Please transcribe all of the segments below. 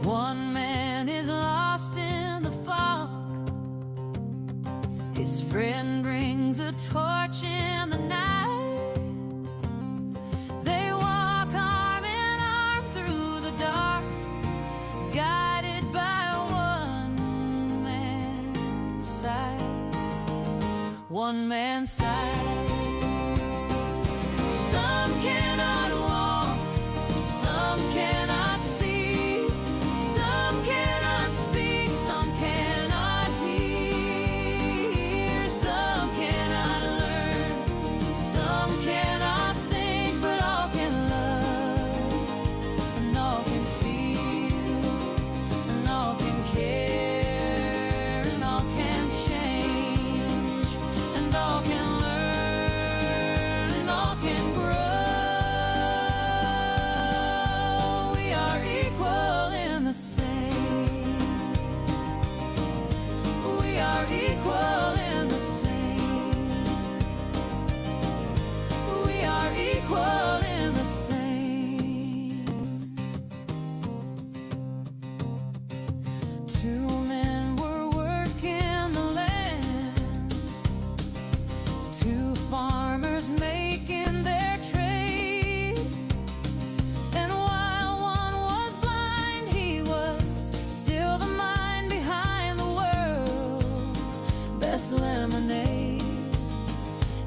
One man is lost in the fog. His friend brings a torch in the night. They walk arm in arm through the dark, guided by one man's sight. One man's sight. Some cannot walk, some cannot see, some cannot speak, some cannot hear, some cannot learn, some cannot think, but all can love, and all can feel, and all can care, and all can change, and all can learn, and all can grow. We are equal in the same. We are equal in the same. We are equal in the same. Two men were working the land, two farmers making their trade. And while one was blind, he was still the mind behind the world's best lemonade,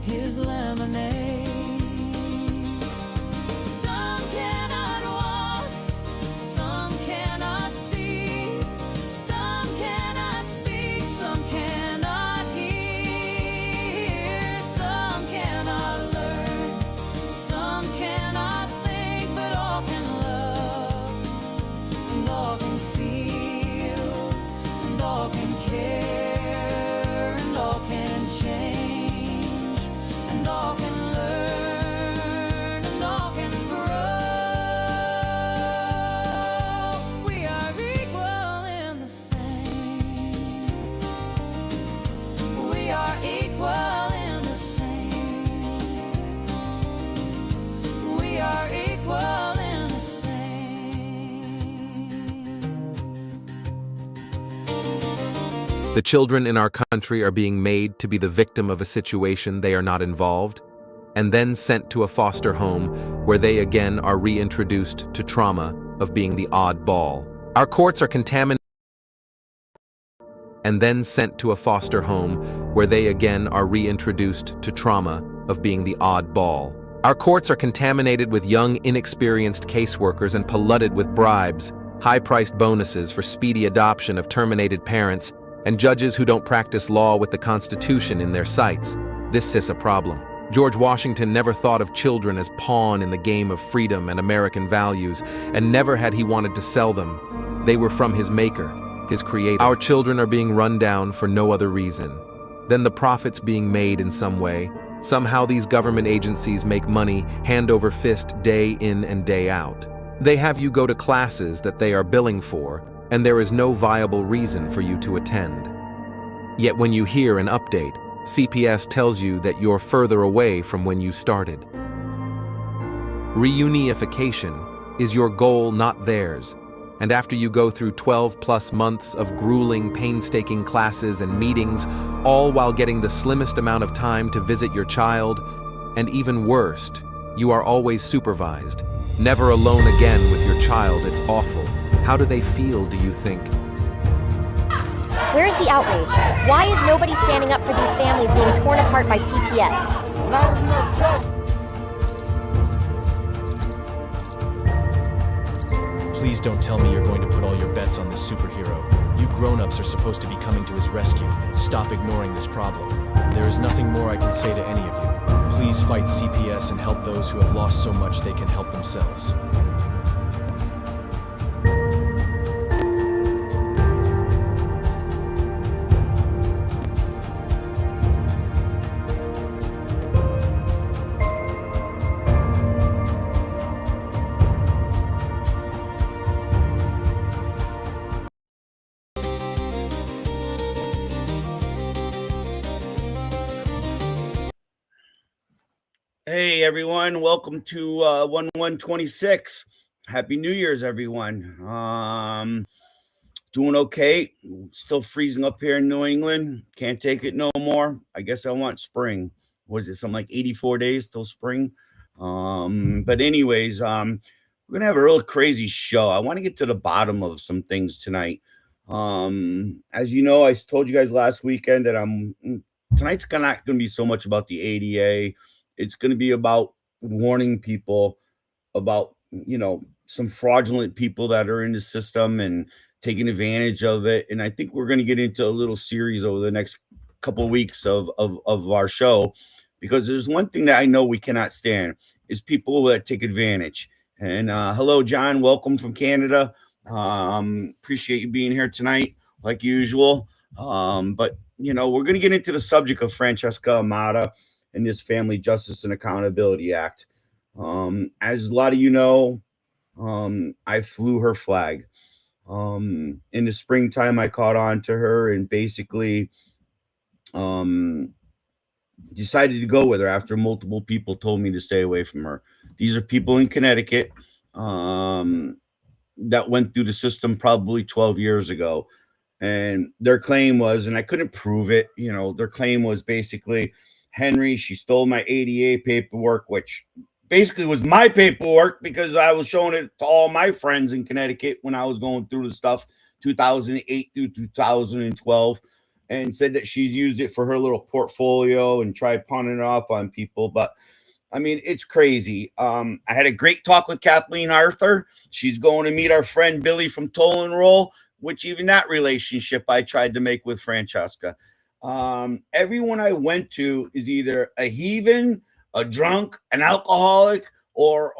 his lemonade. Some cannot walk, some cannot see, some cannot speak, some cannot hear, some cannot learn, some cannot think, but all can love, and all can feel, and all can care, and all can change, and all can learn, and all can grow. We are equal in the same. We are equal in the same. We are equal in the same. The children in our country are being made to be the victim of a situation they are not involved, and then sent to a foster home where they again are reintroduced to trauma of being the odd ball. Our courts are contaminated and then sent to a foster home where they again are reintroduced to trauma of being the odd ball. Our courts are contaminated with young, inexperienced caseworkers and polluted with bribes, high-priced bonuses for speedy adoption of terminated parents, and judges who don't practice law with the Constitution in their sights. This is a problem. George Washington never thought of children as pawn in the game of freedom and American values, and never had he wanted to sell them. They were from his maker, his creator. Our children are being run down for no other reason than the profits being made in some way. Somehow these government agencies make money hand over fist day in and day out. They have you go to classes that they are billing for, and there is no viable reason for you to attend. Yet when you hear an update, CPS tells you that you're further away from when you started. Reunification is your goal, not theirs. And after you go through 12+ months of grueling, painstaking classes and meetings, all while getting the slimmest amount of time to visit your child, and even worst, you are always supervised. Never alone again with your child, it's awful. How do they feel, do you think? Where's the outrage? Why is nobody standing up for these families being torn apart by CPS? Please don't tell me you're going to put all your bets on this superhero. You grown-ups are supposed to be coming to his rescue. Stop ignoring this problem. There is nothing more I can say to any of you. Please fight CPS and help those who have lost so much they can help themselves. Hey everyone, welcome to 1126. Happy New Year's, everyone. Doing okay. Still freezing up here in New England. Can't take it no more. I guess I want spring. Was it something like 84 days till spring? But anyways, we're gonna have a real crazy show. I want to get to the bottom of some things tonight. As you know, I told you guys last weekend that tonight's not gonna be so much about the ADA. It's gonna be about warning people about some fraudulent people that are in the system and taking advantage of it. And I think we're going to get into a little series over the next couple of weeks of our show, because there's one thing that I know we cannot stand is people that take advantage. And hello, John, welcome from Canada. Appreciate you being here tonight, like usual. But we're going to get into the subject of Francesca Amata and this Family Justice and Accountability Act. As a lot of you know, I flew her flag. In the springtime, I caught on to her and basically um, decided to go with her after multiple people told me to stay away from her. These are people in Connecticut that went through the system probably 12 years ago. And their claim was, and I couldn't prove it, their claim was basically, Henry, she stole my ADA paperwork, which basically was my paperwork because I was showing it to all my friends in Connecticut when I was going through the stuff 2008 through 2012, and said that she's used it for her little portfolio and tried pawning it off on people. But I mean, it's crazy. I had a great talk with Kathleen Arthur. She's going to meet our friend Billy from Toll and Roll, which even that relationship I tried to make with Francesca. Everyone I went to is either a heathen, a drunk, an alcoholic, or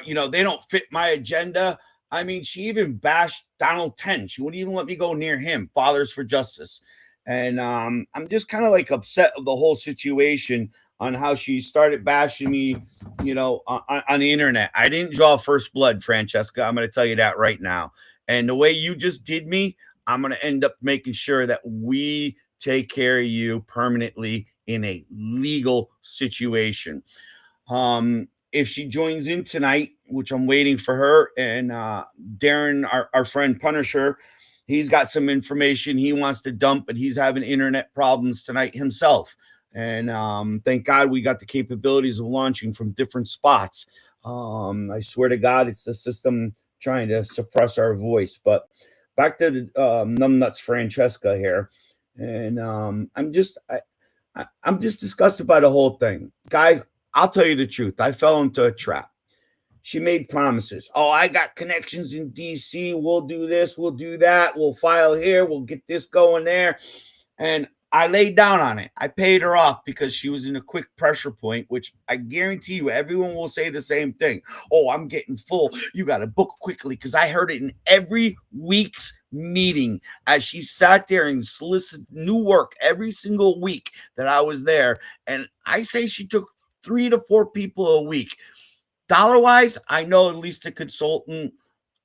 they don't fit my agenda. I mean, she even bashed Donald Ten. She wouldn't even let me go near him. Fathers for Justice. And I'm just kind of like upset of the whole situation on how she started bashing me, on the internet. I didn't draw first blood, Francesca. I'm going to tell you that right now. And the way you just did me, I'm going to end up making sure that we take care of you permanently in a legal situation. If she joins in tonight, which I'm waiting for her, and Darren, our friend Punisher, he's got some information he wants to dump, but he's having internet problems tonight himself. And thank God we got the capabilities of launching from different spots. I swear to God, it's the system trying to suppress our voice. But back to the numbnuts Francesca here, and I'm just disgusted by the whole thing, guys. I'll tell you the truth. I fell into a trap. She made promises. Oh, I got connections in DC. We'll do this. We'll do that. We'll file here. We'll get this going there. And I laid down on it. I paid her off because she was in a quick pressure point, which I guarantee you everyone will say the same thing. Oh, I'm getting full. You got to book quickly, because I heard it in every week's meeting as she sat there and solicited new work every single week that I was there. And I say she took 3 to 4 people a week. Dollar wise, I know at least a consultant.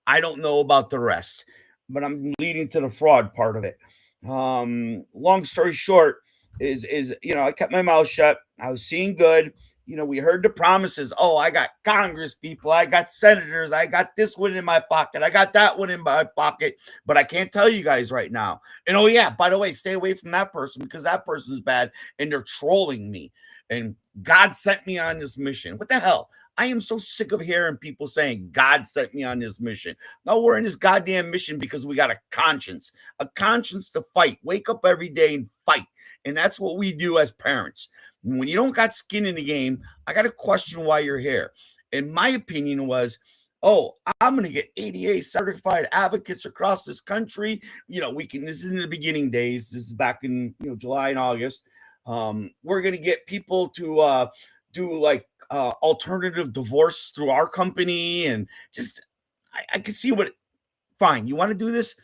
I don't know about the rest, but I'm leading to the fraud part of it. Long story short is I kept my mouth shut. I was seeing good. We heard the promises. Oh, I got Congress people, I got senators, I got this one in my pocket, I got that one in my pocket, but I can't tell you guys right now. And oh yeah, by the way, stay away from that person, because that person's bad and they're trolling me. And God sent me on this mission. What the hell? I am so sick of hearing people saying God sent me on this mission. No, we're in this goddamn mission because we got a conscience to fight. Wake up every day and fight. And that's what we do as parents. And when you don't got skin in the game, I got to question why you're here. And my opinion was, oh, I'm going to get ADA certified advocates across this country. This is in the beginning days. This is back in, July and August. We're going to get people to do like alternative divorce through our company. And just, I can see fine. You want to do this?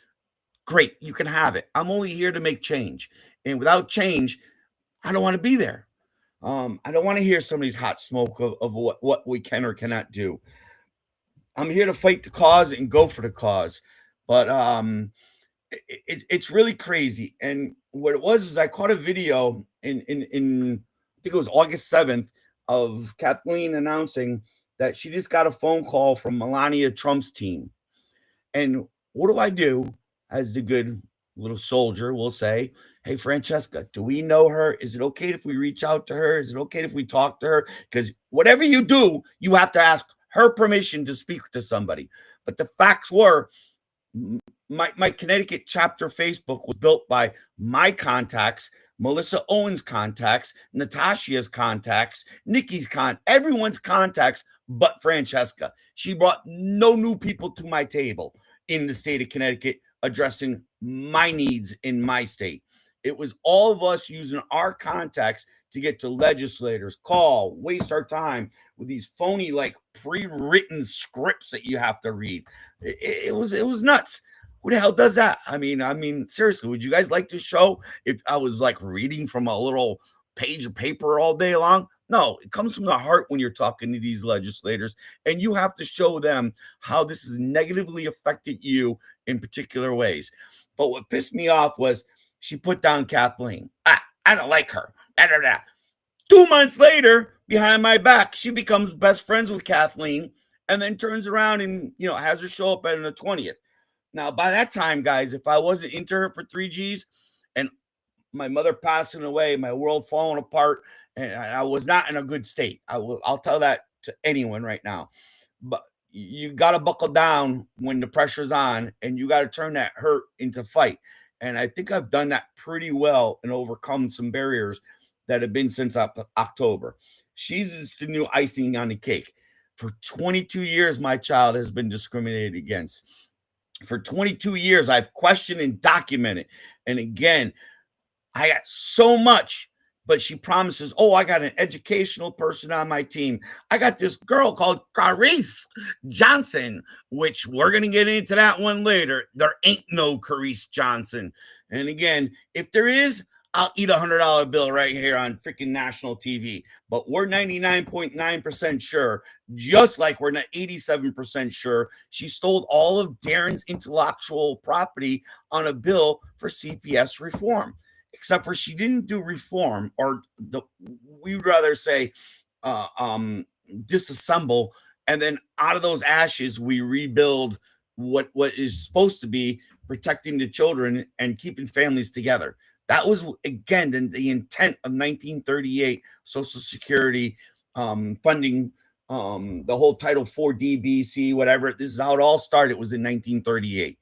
Great. You can have it. I'm only here to make change. And without change, I don't want to be there. I don't want to hear somebody's hot smoke of what we can or cannot do. I'm here to fight the cause and go for the cause. But it's really crazy. And what it was is I caught a video in I think it was August 7th of Kathleen announcing that she just got a phone call from Melania Trump's team. And what do I do as the good little soldier will say, hey, Francesca, do we know her? Is it okay if we reach out to her? Is it okay if we talk to her? Because whatever you do, you have to ask her permission to speak to somebody. But the facts were, my Connecticut chapter Facebook was built by my contacts, Melissa Owen's contacts, Natasha's contacts, Nikki's everyone's contacts, but Francesca. She brought no new people to my table in the state of Connecticut addressing my needs in my state. It was all of us using our contacts to get to legislators, call, waste our time with these phony, like pre-written scripts that you have to read. It was nuts. Who the hell does that? I mean, seriously, would you guys like to show if I was like reading from a little page of paper all day long? No, it comes from the heart when you're talking to these legislators, and you have to show them how this has negatively affected you in particular ways. But what pissed me off was she put down Kathleen. I don't like her. 2 months later, behind my back, she becomes best friends with Kathleen and then turns around and, has her show up at the 20th. Now, by that time, guys, if I wasn't into her for 3Gs and my mother passing away, my world falling apart, and I was not in a good state. I'll tell that to anyone right now. But you got to buckle down when the pressure's on, and you got to turn that hurt into fight. And I think I've done that pretty well and overcome some barriers that have been since October. She's just the new icing on the cake. For 22 years, my child has been discriminated against. For 22 years, I've questioned and documented. And again, I got so much, but she promises, I got an educational person on my team. I got this girl called Carice Johnson, which we're going to get into that one later. There ain't no Carice Johnson. And again, if there is, I'll eat $100 bill right here on freaking national TV. But we're 99.9% sure, just like we're not 87% sure, she stole all of Darren's intellectual property on a bill for CPS reform. Except for she didn't do reform, or we'd rather say disassemble, and then out of those ashes we rebuild what is supposed to be protecting the children and keeping families together. That was, again, the intent of 1938 Social Security funding, the whole Title 4 DBC, whatever. This is how it all started. It was in 1938.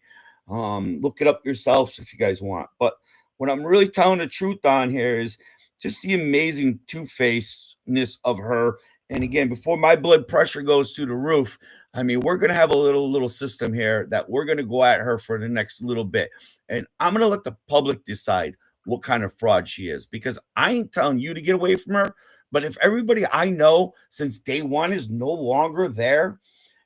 Look it up yourselves if you guys want. But what I'm really telling the truth on here is just the amazing two-facedness of her. And again, before my blood pressure goes through the roof, I mean, we're going to have a little system here that we're going to go at her for the next little bit. And I'm going to let the public decide what kind of fraud she is, because I ain't telling you to get away from her. But if everybody I know since day one is no longer there,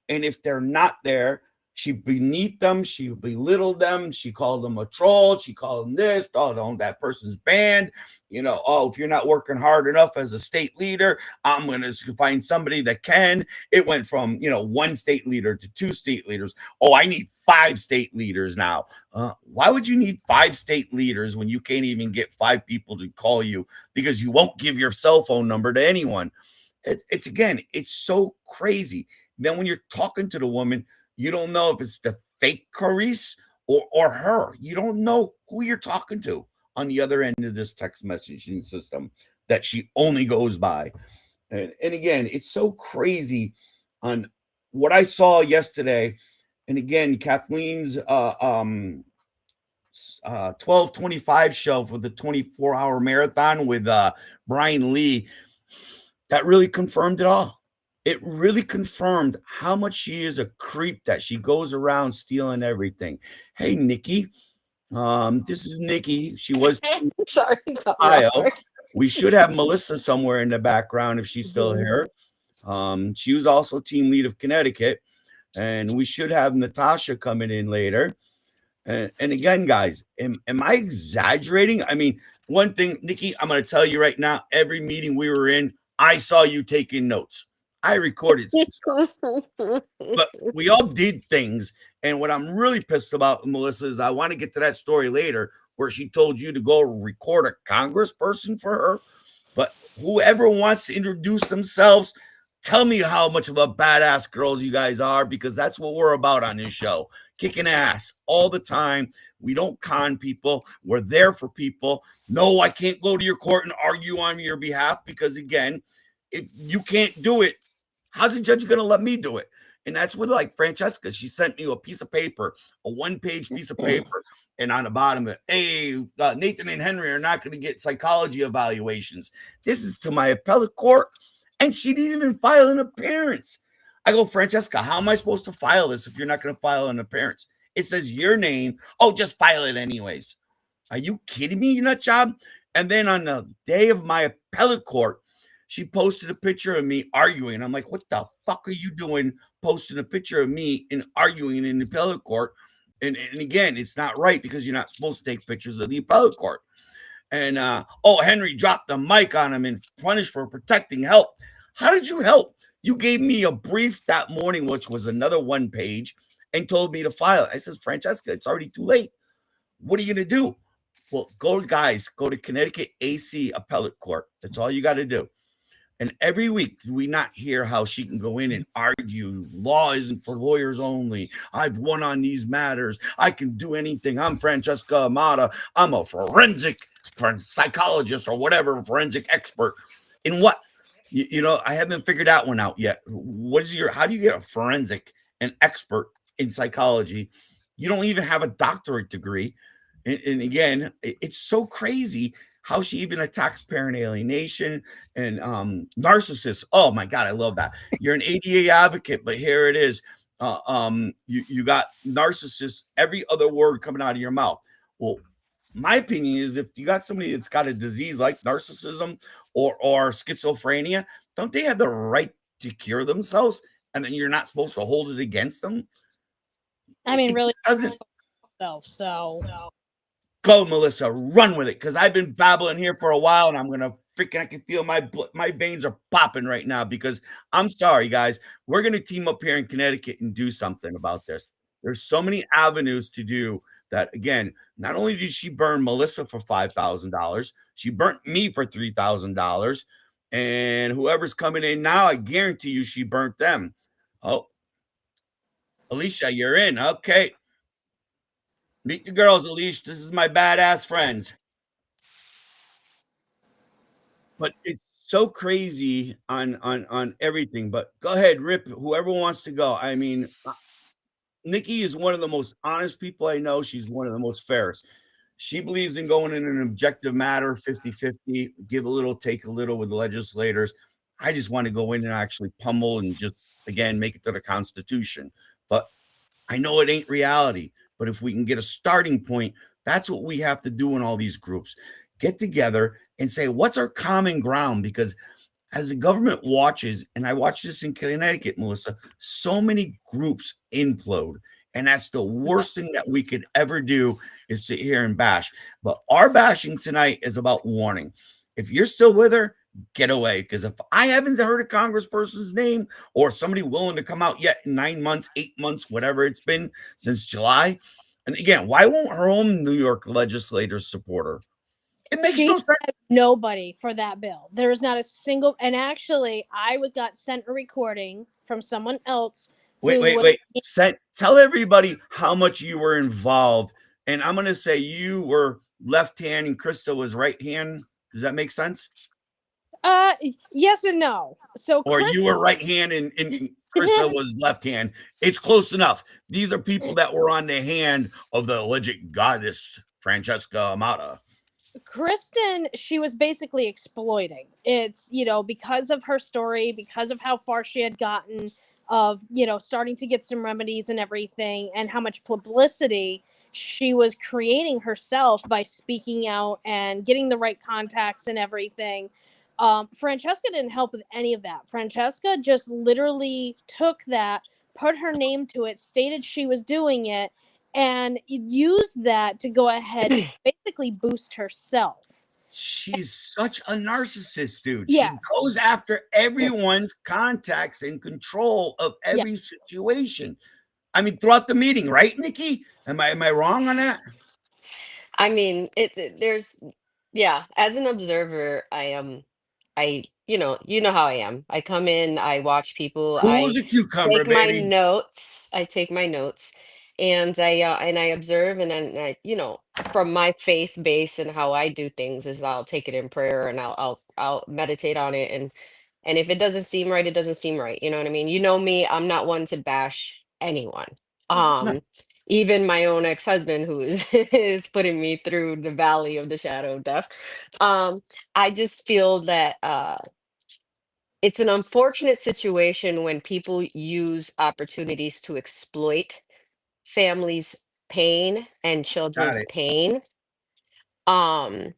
and if they're not there, she beneath them, she belittled them, she called them a troll, she called them this, that person's banned, if you're not working hard enough as a state leader, I'm going to find somebody that can. It went from, one state leader to 2 state leaders. I need 5 state leaders now. Why would you need 5 state leaders when you can't even get 5 people to call you because you won't give your cell phone number to anyone? It's so crazy. Then when you're talking to the woman, you don't know if it's the fake Carice or her. You don't know who you're talking to on the other end of this text messaging system that she only goes by. And again, it's so crazy on what I saw yesterday. And again, Kathleen's 12:25 show for the 24-hour marathon with Brian Lee, that really confirmed it all. It really confirmed how much she is a creep, that she goes around stealing everything. Hey, Nikki. This is Nikki. She was Sorry, Ohio. We should have Melissa somewhere in the background if she's still here. She was also team lead of Connecticut. And we should have Natasha coming in later. And again, guys, am I exaggerating? I mean, one thing, Nikki, I'm going to tell you right now, every meeting we were in, I saw you taking notes. I recorded some stuff, but we all did things. And what I'm really pissed about, Melissa, is I want to get to that story later where she told you to go record a congressperson for her. But whoever wants to introduce themselves, Tell me how much of a badass girls you guys are, because that's what we're about on this show. Kicking ass all the time. We don't con people. We're there for people. No, I can't go to your court and argue on your behalf because, again, if you can't do it, how's the judge going to let me do it? And that's what, like Francesca, she sent me a piece of paper, a one-page piece of paper, and on the bottom of it, hey, Nathan and Henry are not going to get psychology evaluations. This is to my appellate court, and she didn't even file an appearance. I go, Francesca, how am I supposed to file this if you're not going to file an appearance? It says your name. Oh, just file it anyways. Are you kidding me, you nut job? And then on the day of my appellate court, she posted a picture of me arguing. I'm like, what the fuck are you doing posting a picture of me and arguing in the appellate court? And again, it's not right because you're not supposed to take pictures of the appellate court. And Henry dropped the mic on him and punished for protecting help. How did you help? You gave me a brief that morning, which was another one page, and told me to file it. I said, Francesca, it's already too late. What are you going to do? Well, go to Connecticut AC Appellate Court. That's all you got to do. And every week, do we not hear how she can go in and argue? Law isn't for lawyers only. I've won on these matters. I can do anything. I'm Francesca Amata. I'm a forensic psychologist or whatever, forensic expert. In what? I haven't figured that one out yet. How do you get a forensic, an expert in psychology? You don't even have a doctorate degree. And again, it's so crazy how she even attacks parent alienation and narcissists. Oh my God, I love that. You're an ADA advocate, but here it is. You got narcissists, every other word coming out of your mouth. Well, my opinion is if you got somebody that's got a disease like narcissism or schizophrenia, don't they have the right to cure themselves? And then you're not supposed to hold it against them? I mean, it really doesn't. So Go, Melissa, run with it, because I've been babbling here for a while, and I can feel my veins are popping right now, because I'm sorry, guys. We're going to team up here in Connecticut and do something about this. There's so many avenues to do that. Again, not only did she burn Melissa for $5,000, she burnt me for $3,000, and whoever's coming in now, I guarantee you she burnt them. Oh, Alicia, you're in. Okay. Meet the girls, Alicia. This is my badass friends. But it's so crazy on everything. But go ahead, Rip. Whoever wants to go. I mean, Nikki is one of the most honest people I know. She's one of the most fairest. She believes in going in an objective matter, 50-50, give a little, take a little with the legislators. I just want to go in and actually pummel and just, again, make it to the Constitution. But I know it ain't reality. But if we can get a starting point, that's what we have to do in all these groups. Get together and say, what's our common ground? Because as the government watches, and I watch this in Connecticut, Melissa, so many groups implode. And that's the worst thing that we could ever do is sit here and bash. But our bashing tonight is about warning. If you're still with her, get away. Because if I haven't heard a congressperson's name or somebody willing to come out yet in 9 months, 8 months, whatever it's been since July. And again, why won't her own New York legislators support her? It makes no sense. Nobody for that bill. There is not a single. And actually, I got sent a recording from someone else. Wait. Tell everybody how much you were involved. And I'm going to say you were left hand and Krista was right hand. Does that make sense? Yes and no. So, or you were right hand and Krista was left hand. It's close enough. These are people that were on the hand of the alleged goddess Francesca Amata. Kristen, she was basically exploiting. It's, because of her story, because of how far she had gotten of, starting to get some remedies and everything, and how much publicity she was creating herself by speaking out and getting the right contacts and everything. Francesca didn't help with any of that. Francesca just literally took that, put her name to it, stated she was doing it, and used that to go ahead and basically boost herself. She's such a narcissist, dude. Yes. She goes after everyone's contacts and control of every situation. I mean, throughout the meeting, right, Nikki? Am I wrong on that? I mean, as an observer, I you know how I am. I come in, I watch people, Cool I as a cucumber, take my baby. notes, I take my notes, and I observe, and then from my faith base and how I do things is I'll take it in prayer and I'll meditate on it, and if it doesn't seem right, it doesn't seem right. You know what I mean? You know me, I'm not one to bash anyone. No, Even my own ex-husband who is is putting me through the valley of the shadow of death. Um, I just feel that it's an unfortunate situation when people use opportunities to exploit families' pain and got children's it. pain. Um,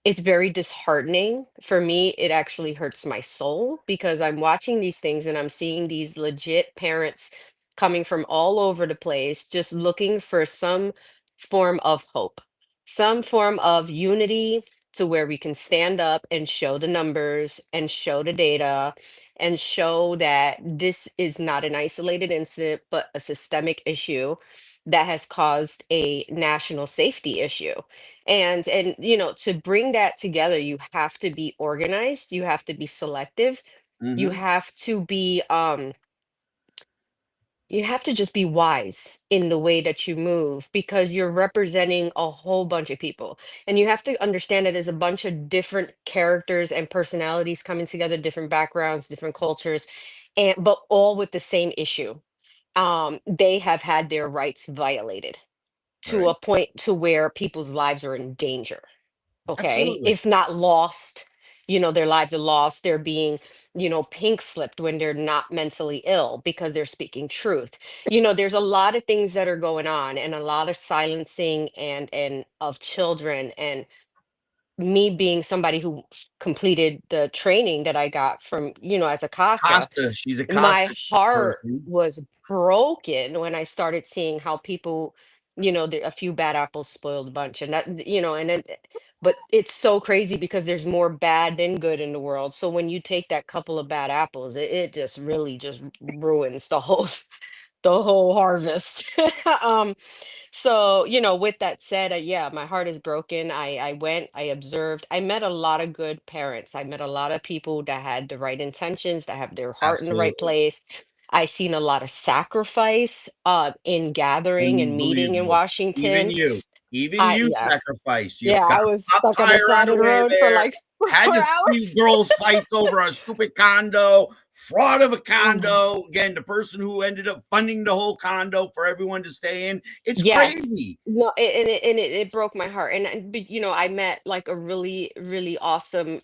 it's very disheartening. For me, it actually hurts my soul because I'm watching these things and I'm seeing these legit parents coming from all over the place, just looking for some form of hope, some form of unity to where we can stand up and show the numbers and show the data and show that this is not an isolated incident, but a systemic issue that has caused a national safety issue. And to bring that together, you have to be organized, you have to be selective, you Hmm. have to be you have to just be wise in the way that you move because you're representing a whole bunch of people, and you have to understand that there's a bunch of different characters and personalities coming together, different backgrounds, different cultures, and but all with the same issue. They have had their rights violated to Right. a point to where people's lives are in danger, okay, Absolutely. if not lost. Their lives are lost, they're being pink slipped when they're not mentally ill because they're speaking truth. There's a lot of things that are going on, and a lot of silencing and of children. And me being somebody who completed the training that I got from as a casa, Costa. She's a my Costa heart person. was broken when I started seeing how people, a few bad apples spoiled a bunch, and that, and then, but it's so crazy because there's more bad than good in the world. So when you take that couple of bad apples, it just really just ruins the whole, the whole harvest. um, so, with that said, yeah, my heart is broken. I went, I observed, I met a lot of good parents. I met a lot of people that had the right intentions, that have their heart in the right Absolutely. place. I seen a lot of sacrifice in gathering and meeting in Unbelievable. Even Washington. you, even I you Yeah, sacrificed. You yeah, got I a was flat stuck on the tire on side the of the way road for there. like Had four to see hours. girls fights over a stupid condo, fraud of a Oh, condo. Again, the person who ended up funding the whole condo for everyone to stay in. It's yes. crazy. No, and it broke my heart. But, I met like a really, really awesome,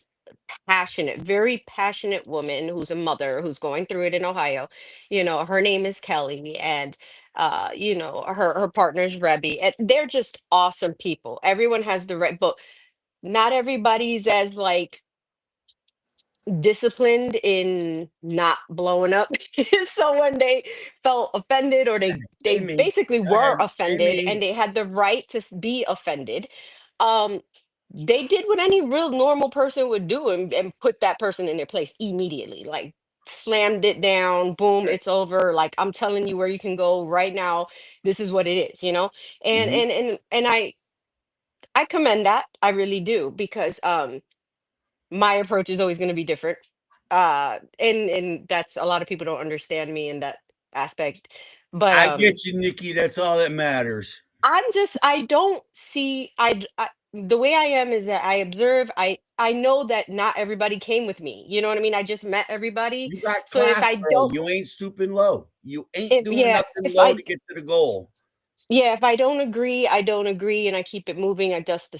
passionate, very passionate woman who's a mother who's going through it in Ohio. Her name is Kelly, and her partner's Rebby, and they're just awesome people. Everyone has the right, but not everybody's as like disciplined in not blowing up. So when they felt offended, or they Say me. basically Go were ahead. Say offended and me. they had the right to be offended, um they did what any real normal person would do, and put that person in their place immediately, like slammed it down, boom, Right. it's over, like, I'm telling you where you can go right now, this is what it is, and Mhm. I commend that, I really do, because my approach is always going to be different. And that's, a lot of people don't understand me in that aspect. But I get you, Nikki. That's all that matters. I don't see, the way I am is that I observe, I know that not everybody came with me. You know what I mean? I just met everybody. You got So if class, I girl. don't, You ain't stooping low. You ain't if doing yeah, nothing if low I to get to the goal. Yeah, if I don't agree, I don't agree, and I keep it moving. I dust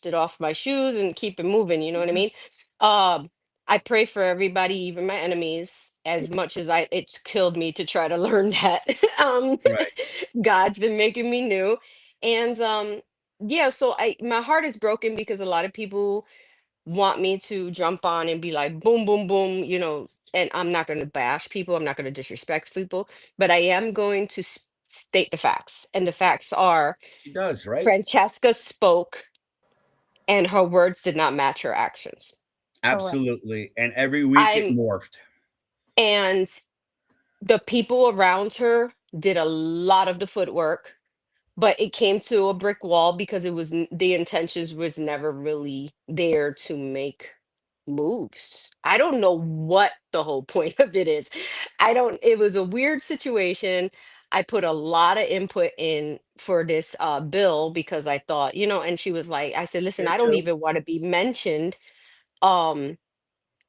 it off my shoes and keep it moving. You know what I Mhm. mean? Um, I pray for everybody, even my enemies, as much as it's killed me to try to learn that. um, Right. God's been making me new, and yeah. So my heart is broken because a lot of people want me to jump on and be like boom boom boom, and I'm not going to bash people, I'm not going to disrespect people, but I am going to state the facts, and the facts are She does, right? Francesca spoke and her words did not match her actions. Correct. Absolutely. And every week it I'm morphed. And the people around her did a lot of the footwork, but it came to a brick wall because the intentions was never really there to make moves. I don't know what the whole point of it is. It was a weird situation. I put a lot of input in for this bill because I thought, and she was like, I said, listen, Here I don't too. even want to be mentioned. Um,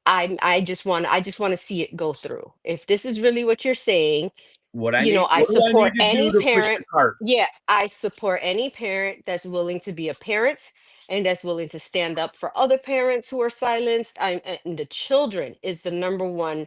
I just want to see it go through. If this is really what you're saying, I What do I need support to do any to push the parent. cart? Yeah, I support any parent that's willing to be a parent and that's willing to stand up for other parents who are silenced. And the children is the number one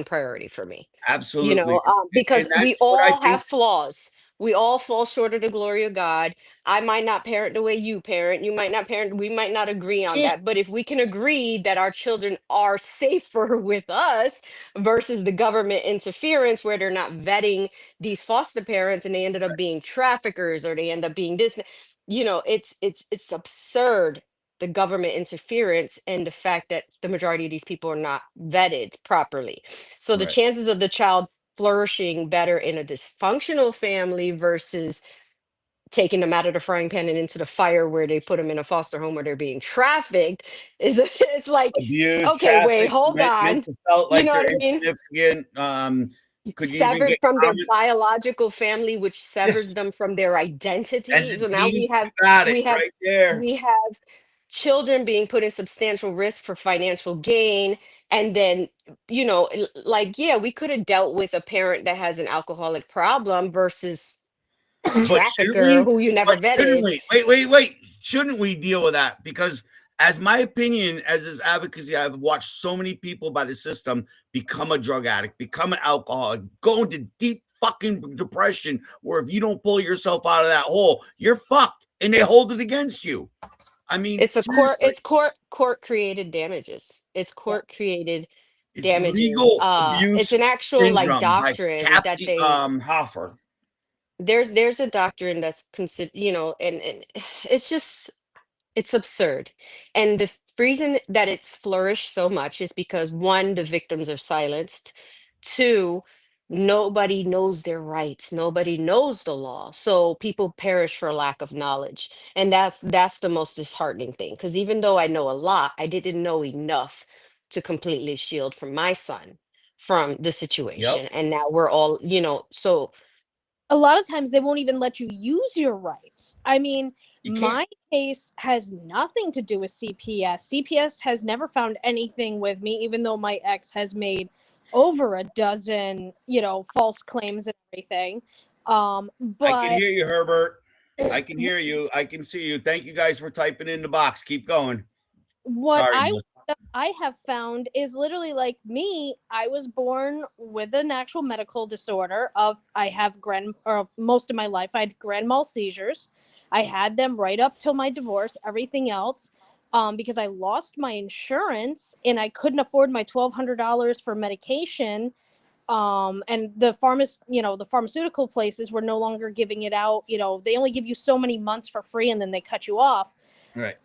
priority for me. Absolutely. And Because we that's what I all think. have flaws. We all fall short of the glory of God. I might not parent the way you parent. You might not parent. We might not agree on Can't that. But if we can agree that our children are safer with us versus the government interference where they're not vetting these foster parents and they ended up being traffickers or they end up being this, it's absurd, the government interference and the fact that the majority of these people are not vetted properly. So the right. chances of the child flourishing better in a dysfunctional family versus taking them out of the frying pan and into the fire where they put them in a foster home where they're being trafficked is it's like, Abuse, okay, wait, traffic, hold on. mental felt You like know they're what I mean? insignificant. Could you even Severed get from their common? biological family, which severs Yes. them from their identity. So now we Entity, you have got it we have right there. we have children being put in substantial risk for financial gain. And then, like, yeah, we could have dealt with a parent that has an alcoholic problem versus a But shouldn't trafficker we? who you never But shouldn't vetted. we? Wait. Shouldn't we deal with that? Because, as my opinion, as this advocacy, I've watched so many people by the system become a drug addict, become an alcoholic, go into deep fucking depression, where if you don't pull yourself out of that hole, you're fucked, and they hold it against you. I mean, It's a court seriously, it's court created damages. It's Yes. court created it's damages. legal It's abuse an actual like syndrome by doctrine that Kathy they Hoffer. there's a doctrine that's considered, and it's just it's absurd. And the reason that it's flourished so much is because one, the victims are silenced. Two, nobody knows their rights. Nobody knows the law. So people perish for lack of knowledge. And that's the most disheartening thing. Because even though I know a lot, I didn't know enough to completely shield from my son from the Yep, situation. And now we're all, so A lot of times they won't even let you use your rights. I mean, you can't. my case has nothing to do with CPS. CPS has never found anything with me, even though my ex has made over a dozen, false claims and everything. I can But hear you, Herbert. I can hear you. I can see you. Thank you guys for typing in the box. Keep going. what Sorry, I Melissa. I have found is literally like me. I was born with an actual medical disorder of I have grand or most of my life I had grand mal seizures. I had them right up till my divorce. Everything else, because I lost my insurance and I couldn't afford my $1,200 for medication. And the pharmaceutical places were no longer giving it out. They only give you so many months for free and then they cut you off. Right.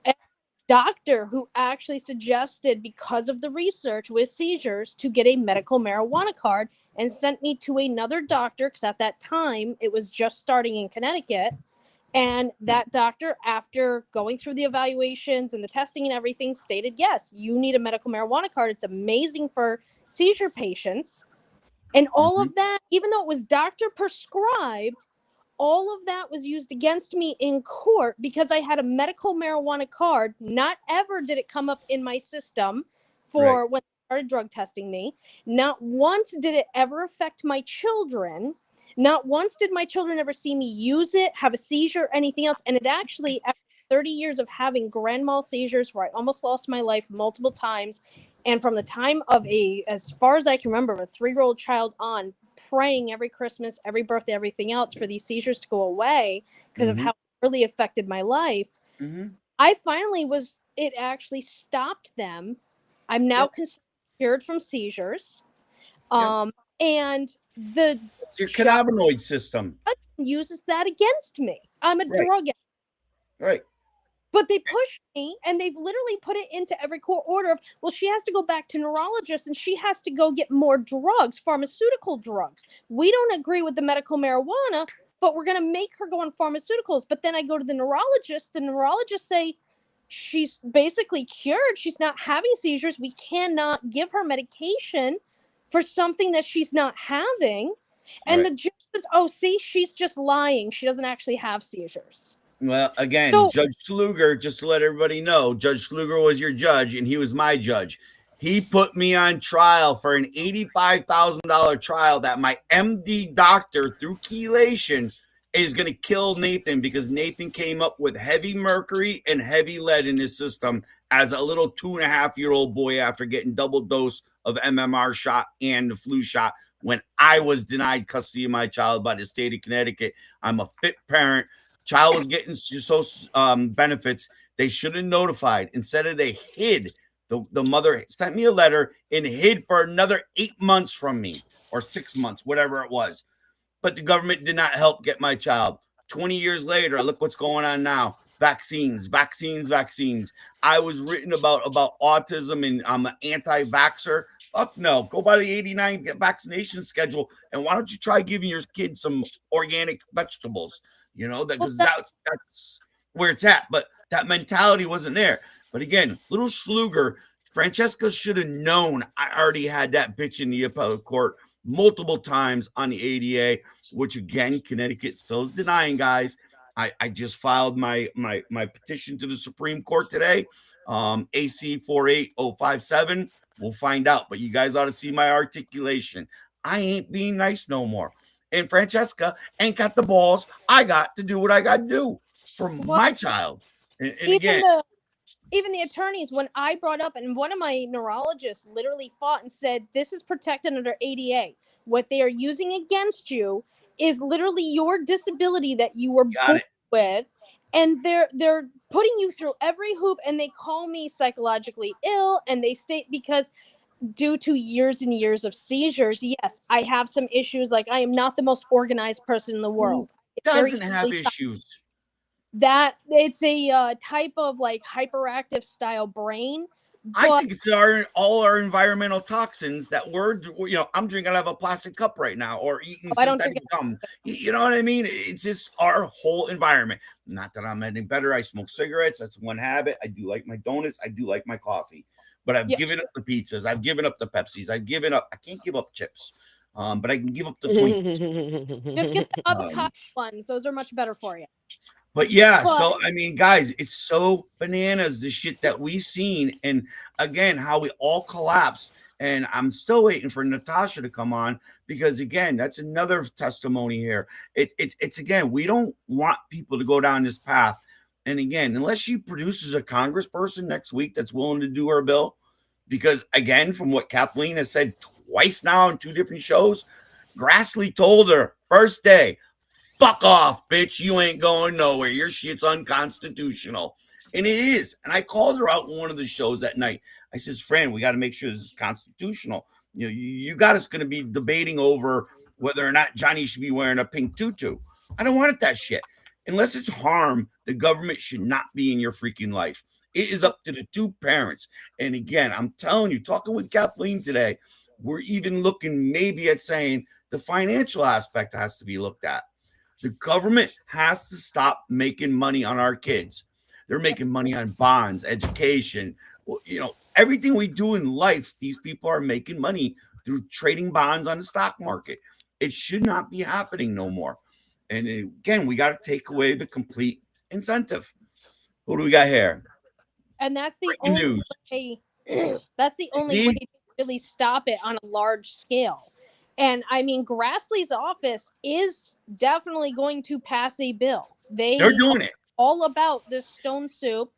Doctor who actually suggested, because of the research with seizures, to get a medical marijuana card and sent me to another doctor because at that time it was just starting in Connecticut. And that doctor, after going through the evaluations and the testing and everything, stated, yes, you need a medical marijuana card. It's amazing for seizure patients. And all Mhm. of that, even though it was doctor prescribed, all of that was used against me in court because I had a medical marijuana card. Not ever did it come up in my system Right. for when they started drug testing me. Not once did it ever affect my children. Not once did my children ever see me use it, have a seizure, anything else. And it actually, after 30 years of having grand mal seizures where I almost lost my life multiple times, and from the time of as far as I can remember, a 3-year-old child on, praying every Christmas, every birthday, everything else for these seizures to go away because of Mhm. how it really affected my life. Mhm. I finally it actually stopped them. I'm now Yep. considered cured from seizures. Yep. And the It's your judge cannabinoid system. uses that against me. I'm a Right. drug addict. Right. But they push me and they've literally put it into every court order of, well, she has to go back to neurologist and she has to go get more drugs, pharmaceutical drugs. We don't agree with the medical marijuana, but we're going to make her go on pharmaceuticals. But then I go to the neurologist say, she's basically cured. She's not having seizures. We cannot give her medication for something that she's not having. And Right. the judge says, oh, see, she's just lying. She doesn't actually have seizures. Well, again, So, Judge Sluger, just to let everybody know, Judge Sluger was your judge and he was my judge. He put me on trial for an $85,000 trial that my MD doctor through chelation is going to kill Nathan because Nathan came up with heavy mercury and heavy lead in his system as a little 2.5-year-old boy after getting double dose of MMR shot and the flu shot when I was denied custody of my child by the state of Connecticut. I'm a fit parent. Child was getting social benefits. They should have notified. Instead of they hid. The mother sent me a letter and hid for another 8 months from me or 6 months, whatever it was. But the government did not help get my child. 20 years later, look what's going on now. Vaccines, vaccines, vaccines. I was written about autism and I'm an anti-vaxxer. Fuck no. Go by the 89 vaccination schedule. And why don't you try giving your kid some organic vegetables? You know, because that's where it's at. But that mentality wasn't there. But again, little Schluger, Francesca should have known I already had that bitch in the appellate court multiple times on the ADA, which again, Connecticut still is denying, guys. I just filed my petition to the Supreme Court today. AC 48057. We'll find out. But you guys ought to see my articulation. I ain't being nice no more. And Francesca ain't got the balls. I got to do what I got to do for my child. And again, even the attorneys, when I brought up, and one of my neurologists literally fought and said, this is protected under ADA. What they are using against you is literally your disability that you were born with. And they're putting you through every hoop, and they call me psychologically ill, and they state because due to years and years of seizures, yes, I have some issues. Like, I am not the most organized person in the world. Who doesn't have issues? That it's a type of like hyperactive style brain. I think it's all our environmental toxins that I'm drinking out of a plastic cup right now or eating synthetic gum. You know what I mean? It's just our whole environment. Not that I'm any better. I smoke cigarettes. That's one habit. I do like my donuts. I do like my coffee. But I've given up the pizzas. I've given up the Pepsis. I've given up. I can't give up chips. But I can give up the Twinkies. Just get the avocado ones. Those are much better for you. But yeah, so I mean, guys, it's so bananas the shit that we've seen, and again, how we all collapsed. And I'm still waiting for Natasha to come on because again, that's another testimony here. It's again, we don't want people to go down this path. And again, unless she produces a congressperson next week that's willing to do her bill, because again, from what Kathleen has said twice now on 2 different shows, Grassley told her first day, fuck off, bitch. You ain't going nowhere. Your shit's unconstitutional. And it is. And I called her out in one of the shows that night. I says, Fran, we got to make sure this is constitutional. You know, you got us going to be debating over whether or not Johnny should be wearing a pink tutu. I don't want that shit. Unless it's harm, the government should not be in your freaking life. It is up to the 2 parents. And again, I'm telling you, talking with Kathleen today, we're even looking maybe at saying the financial aspect has to be looked at. The government has to stop making money on our kids. They're making money on bonds, education, everything we do in life. These people are making money through trading bonds on the stock market. It should not be happening no more. And again, we got to take away the complete incentive. What do we got here? And that's the only way. That's the only way to really stop it on a large scale. And I mean, Grassley's office is definitely going to pass a bill. They're doing it. All about this stone soup.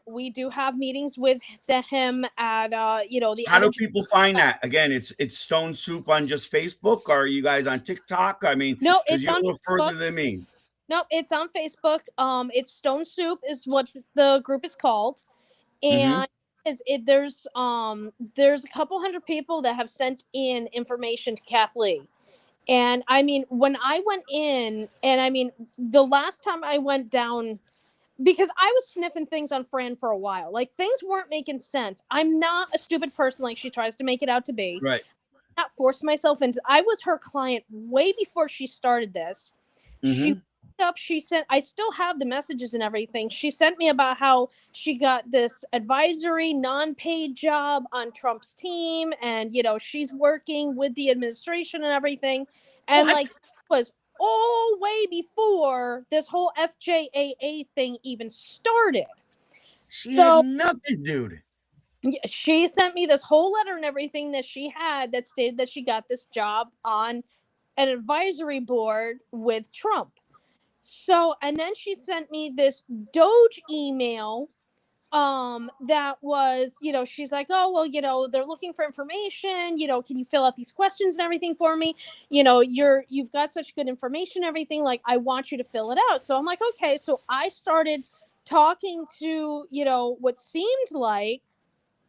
We do have meetings with him at the. How do people find that? Again, it's Stone Soup on just Facebook. Or are you guys on TikTok? I mean, no, it's on a little further than me. No, it's on Facebook. It's Stone Soup is what the group is called, and there's a couple hundred people that have sent in information to Kathleen. And I mean, when I went in, and I mean, the last time I went down, because I was sniffing things on Fran for a while, like things weren't making sense. I'm not a stupid person like she tries to make it out to be. Right. Not force myself into. I was her client way before she started this. She up, I still have the messages and everything. She sent me about how she got this advisory non-paid job on Trump's team, and she's working with the administration and everything. And What? like, was all way before this whole FJAA thing even started. She had So nothing, dude. she sent me this whole letter and everything that she had that stated that she got this job on an advisory board with Trump. So, and then she sent me this Doge email that was, she's like, "Oh, well, they're looking for information, can you fill out these questions and everything for me? You've got such good information, everything, like I want you to fill it out." So I'm like, "Okay." So I started talking to, what seemed like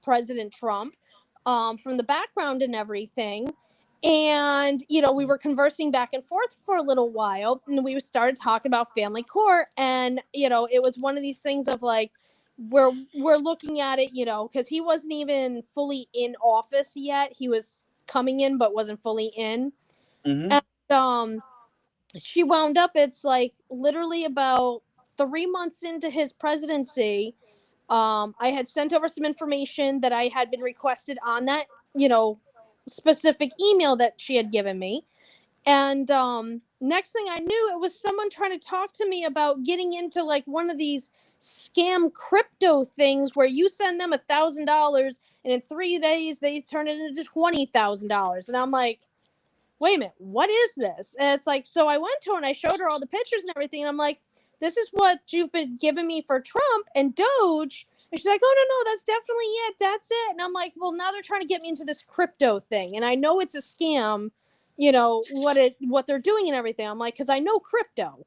President Trump, from the background and everything. And, we were conversing back and forth for a little while, and we started talking about family court. And, it was one of these things of like, we're looking at it, because he wasn't even fully in office yet. He was coming in, but wasn't fully in. Mm-hmm. And she wound up, it's like literally about 3 months into his presidency. I had sent over some information that I had been requested on that, specific email that she had given me. And next thing I knew, it was someone trying to talk to me about getting into like one of these scam crypto things where you send them $1,000 and in 3 days they turn it into $20,000. And I'm like, wait a minute, what is this? And it's like, so I went to her and I showed her all the pictures and everything. And I'm like, this is what you've been giving me for Trump and Doge. And she's like, oh, no, that's definitely it. That's it. And I'm like, well, now they're trying to get me into this crypto thing. And I know it's a scam, what they're doing and everything. I'm like, because I know crypto.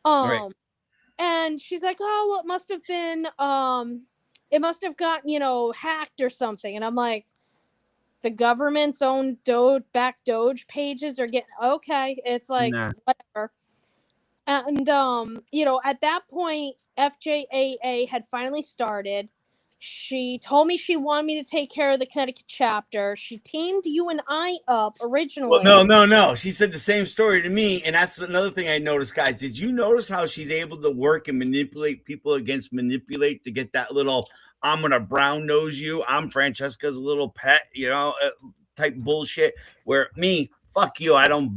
Right. And she's like, oh, well, it must have gotten, hacked or something. And I'm like, the government's own Doge pages are getting, okay. It's like, Nah. whatever. And at that point, FJAA had finally started. She told me she wanted me to take care of the Connecticut chapter. She teamed you and I up Well, originally. no. She said the same story to me, and that's another thing I noticed, guys. Did you notice how she's able to work and manipulate people against manipulate to get that little "I'm gonna brown nose you, I'm Francesca's little pet," type bullshit? Where me, fuck you, I don't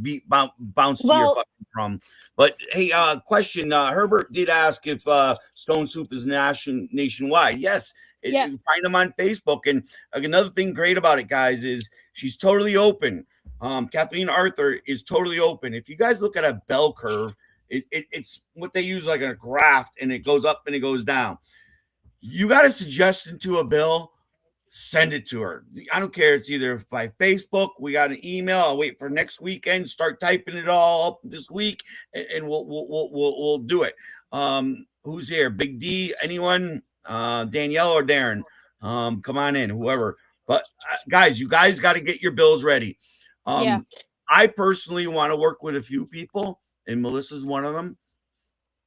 bounce to your Well, fucking drum. But hey, question: Herbert did ask if Stone Soup is nationwide. Yes. Yes. Find them on Facebook. And another thing great about it, guys, is she's totally open. Kathleen Arthur is totally open. If you guys look at a bell curve, it's what they use like a graph, and it goes up and it goes down. You got a suggestion to a bill, send it to her. I don't care. It's either by Facebook, we got an email. I'll wait for next weekend, start typing it all up this week, and we'll do it. Who's here? Big D? Anyone? Danielle or Darren? Come on in, whoever. But guys, you guys got to get your bills ready. Yeah. I personally want to work with a few people, and Melissa's one of them.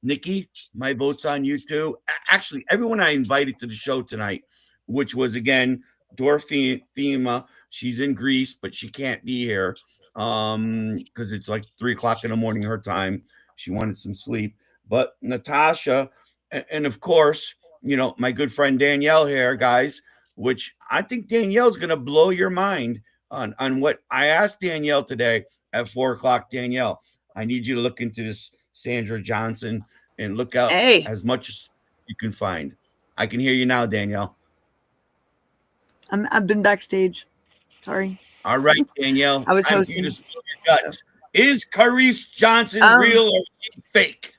Nikki, my vote's on you too. Actually, everyone I invited to the show tonight, which was again Dorfima. She's in Greece, but she can't be here because it's like 3:00 in the morning her time. She wanted some sleep. But Natasha, and of course, my good friend Danielle here, guys, which I think Danielle's gonna blow your mind on what I asked Danielle today at 4:00. Danielle, I need you to look into this Sandra Johnson and look out as much as you can find. I can hear you now, Danielle. I've been backstage. Sorry. All right, Danielle. I was time hosting. for you to spill your guts. Is Carice Johnson real or fake?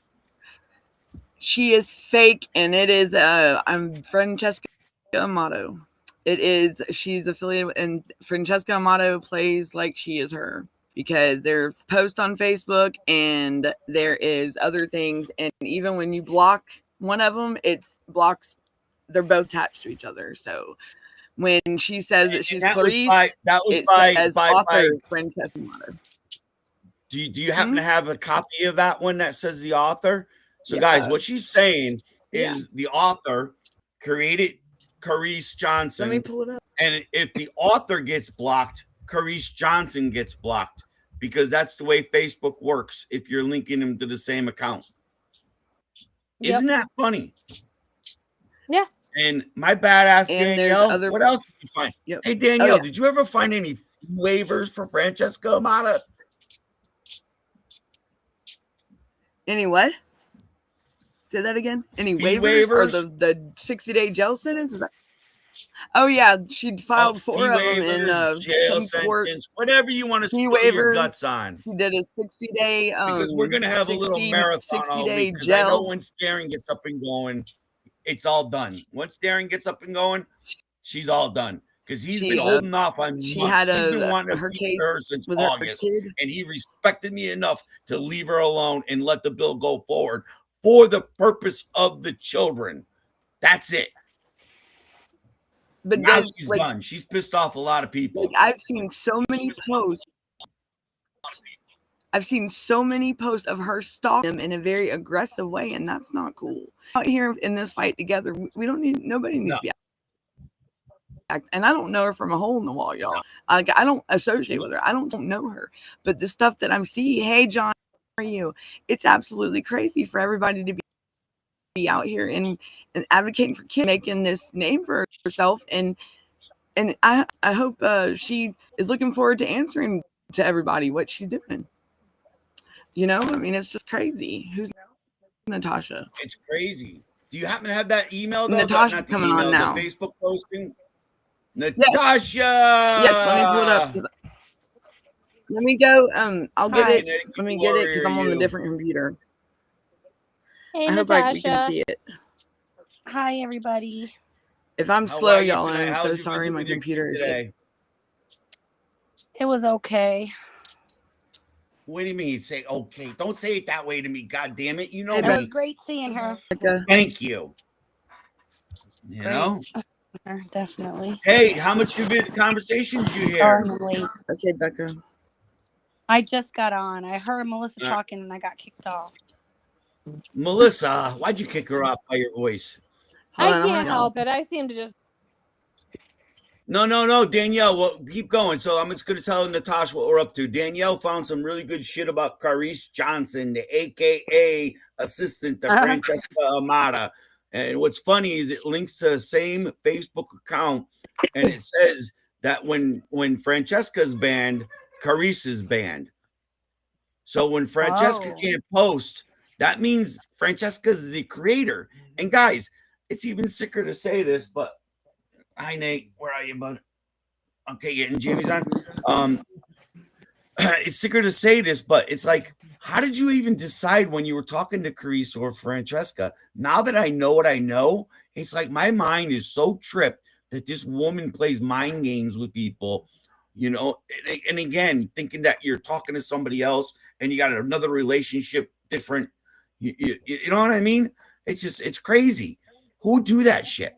She is fake, and it is. I'm Francesca Amato. It is. She's affiliated, and Francesca Amato plays like she is her because there's posts on Facebook, and there is other things, and even when you block one of them, it blocks. They're both attached to each other, so. When she says that she's Clarice, it says author Francesca Amato. Do you happen to have a copy of that one that says the author? So, Yeah. guys, what she's saying is the author created Carice Johnson. Let me pull it up. And if the author gets blocked, Carice Johnson gets blocked because that's the way Facebook works if you're linking them to the same account. Yep. Isn't that funny? Yeah. And my badass And there's Danielle, other- what else did you find? Yep. Hey, Danielle, Oh, yeah. did you ever find any waivers for Francesca Amata? Any what? Say that again. Any Fee waivers or waivers? the 60-day jail sentence? Is that... Oh yeah, she filed 4 of them in jail some court. sentence, whatever you want to Fee spill your waivers. guts on. She did a 60-day Because we're gonna have a little marathon all week. Because I know once Darren gets up and going, it's all done. Once Darren gets up and going, she's all done. Because he's been holding off on months. He's been wanting to beat her since August, and he respected me enough to leave her alone and let the bill go forward for the purpose of the children. That's it. But now she's done. She's pissed off a lot of people. Like, I've seen so many posts. I've seen so many posts of her stalking him in a very aggressive way, and that's not cool. Out here in this fight together, we don't need. Nobody needs to be. And I don't know her from a hole in the wall, y'all. I don't associate with her. I don't know her. But the stuff that I'm seeing, hey John, how are you? It's absolutely crazy for everybody to be out here and advocating for kids, making this name for herself. And I hope she is looking forward to answering to everybody what she's doing. You know, I mean, it's just crazy. Who's Natasha? It's crazy. Do you happen to have that email? Though? Natasha not the coming email, on now. The Facebook posting. Natasha. Yes, let me pull it up. Let me go. I'll get it. Let me get it because I'm on the different computer. Hey, I hope we can see it. Hi, everybody. If I'm slow, y'all, I'm so sorry. My computer is today. It was okay. What do you mean? Say okay? Don't say it that way to me. God damn it! You know it me. was great seeing her. Thank you. You know. Definitely. Hey, how much of the conversation did you hear? Sorry, I'm late. Okay, Becca. I just got on. I heard Melissa talking and I got kicked off. Melissa, why'd you kick her off by your voice? I can't help it. I seem to just. No, Danielle. Well, keep going. So I'm just going to tell Natasha what we're up to. Danielle found some really good shit about Carice Johnson, the AKA assistant to Francesca Amata. And what's funny is it links to the same Facebook account, and it says that when Francesca's banned, Carice is banned. So when Francesca can't post, that means Francesca's the creator. And guys, it's even sicker to say this, but hi Nate, where are you, bud? Okay, getting Jimmy's on. It's sicker to say this, but it's like, how did you even decide when you were talking to Carice or Francesca? Now that I know what I know, it's like my mind is so tripped that this woman plays mind games with people, you know, and again, thinking that you're talking to somebody else and you got another relationship different. You know what I mean? It's crazy. Who would do that shit?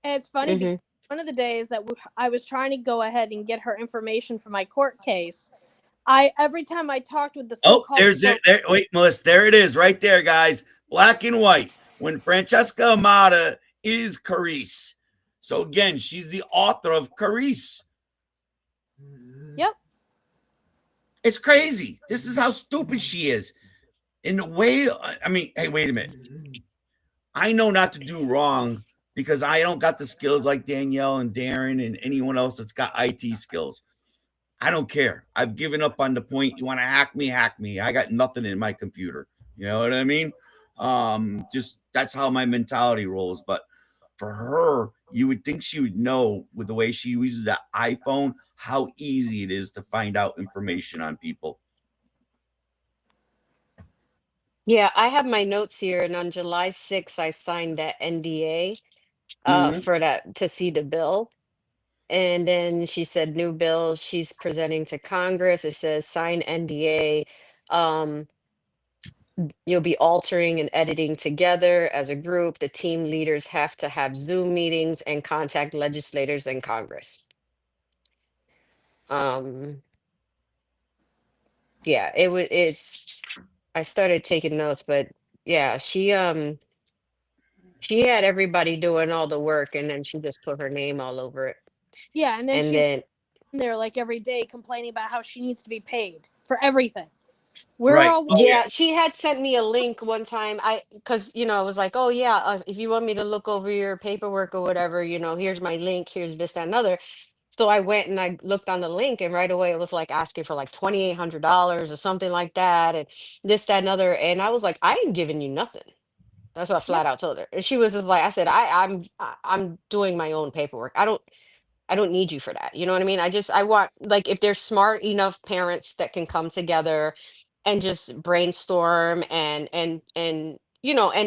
And it's funny because one of the days that I was trying to go ahead and get her information for my court case, every time I talked with the so-called wait, Melissa, there it is right there, guys. Black and white. When Francesca Amata is Carice. So again, she's the author of Carice. Yep. It's crazy. This is how stupid she is. In a way, I mean, hey, wait a minute. I know not to do wrong because I don't got the skills like Danielle and Darren and anyone else that's got IT skills. I don't care. I've given up on the point. You want to hack me, hack me. I got nothing in my computer. You know what I mean? Just that's how my mentality rolls. But for her, you would think she would know with the way she uses that iPhone, how easy it is to find out information on people. Yeah, I have my notes here, and on July 6th, I signed that NDA for that to see the bill. And then she said new bill she's presenting to Congress. It says sign NDA. You'll be altering and editing together as a group. The team leaders have to have Zoom meetings and contact legislators in Congress. Yeah, I started taking notes, but yeah, she had everybody doing all the work and then she just put her name all over it. Yeah, and then they're like every day complaining about how she needs to be paid for everything. We're Right. all Oh, Yeah, she had sent me a link one time. Because, I was like, oh, yeah, if you want me to look over your paperwork or whatever, here's my link, here's this, that, and other. So I went and I looked on the link, and right away it was like asking for like $2,800 or something like that, and this, that, and other. And I was like, I ain't giving you nothing. That's what I Yep. flat out told her. And she was just like, I said, I'm doing my own paperwork. I don't need you for that. You know what I mean? I want, like, if there's smart enough parents that can come together and just brainstorm and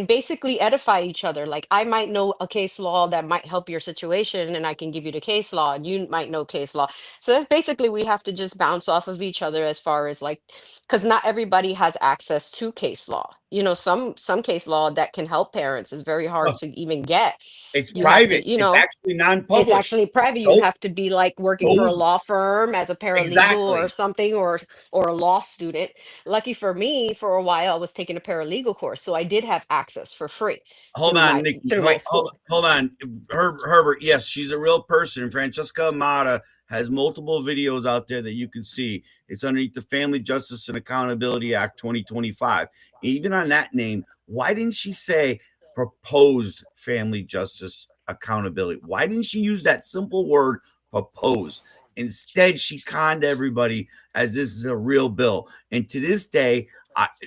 basically edify each other. Like, I might know a case law that might help your situation, and I can give you the case law, and you might know case law. So that's basically, we have to just bounce off of each other, as far as, like, because not everybody has access to case law. Some case law that can help parents is very hard oh, to even get. it's You have private. to, It's actually it's non-published. actually private. You'd Those, have to be like working for a those law firm as a paralegal or exactly. something, or a law student. Lucky for me, for a while I was taking a paralegal course, so I did have access for free Hold through on, my Nikki. through my school. Hold on. Herbert, yes, she's a real person. Francesca Amata has multiple videos out there that you can see. It's underneath the Family Justice and Accountability Act 2025. Even on that name, why didn't she say proposed family justice accountability? Why didn't she use that simple word proposed? Instead, she conned everybody as this is a real bill. And to this day,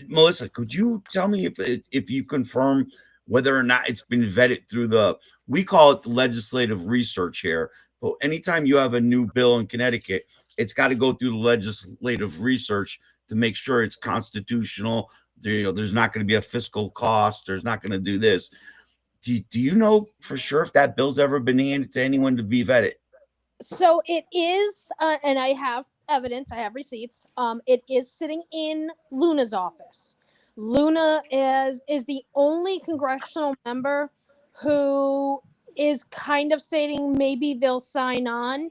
Melissa, could you tell me if you confirm whether or not it's been vetted through we call it the legislative research here, but anytime you have a new bill in Connecticut, it's got to go through the legislative research to make sure it's constitutional. There's not going to be a fiscal cost. There's not going to do this. Do you know for sure if that bill's ever been handed to anyone to be vetted? So it is, and I have evidence. I have receipts. It is sitting in Luna's office. Luna is the only congressional member who is kind of stating maybe they'll sign on,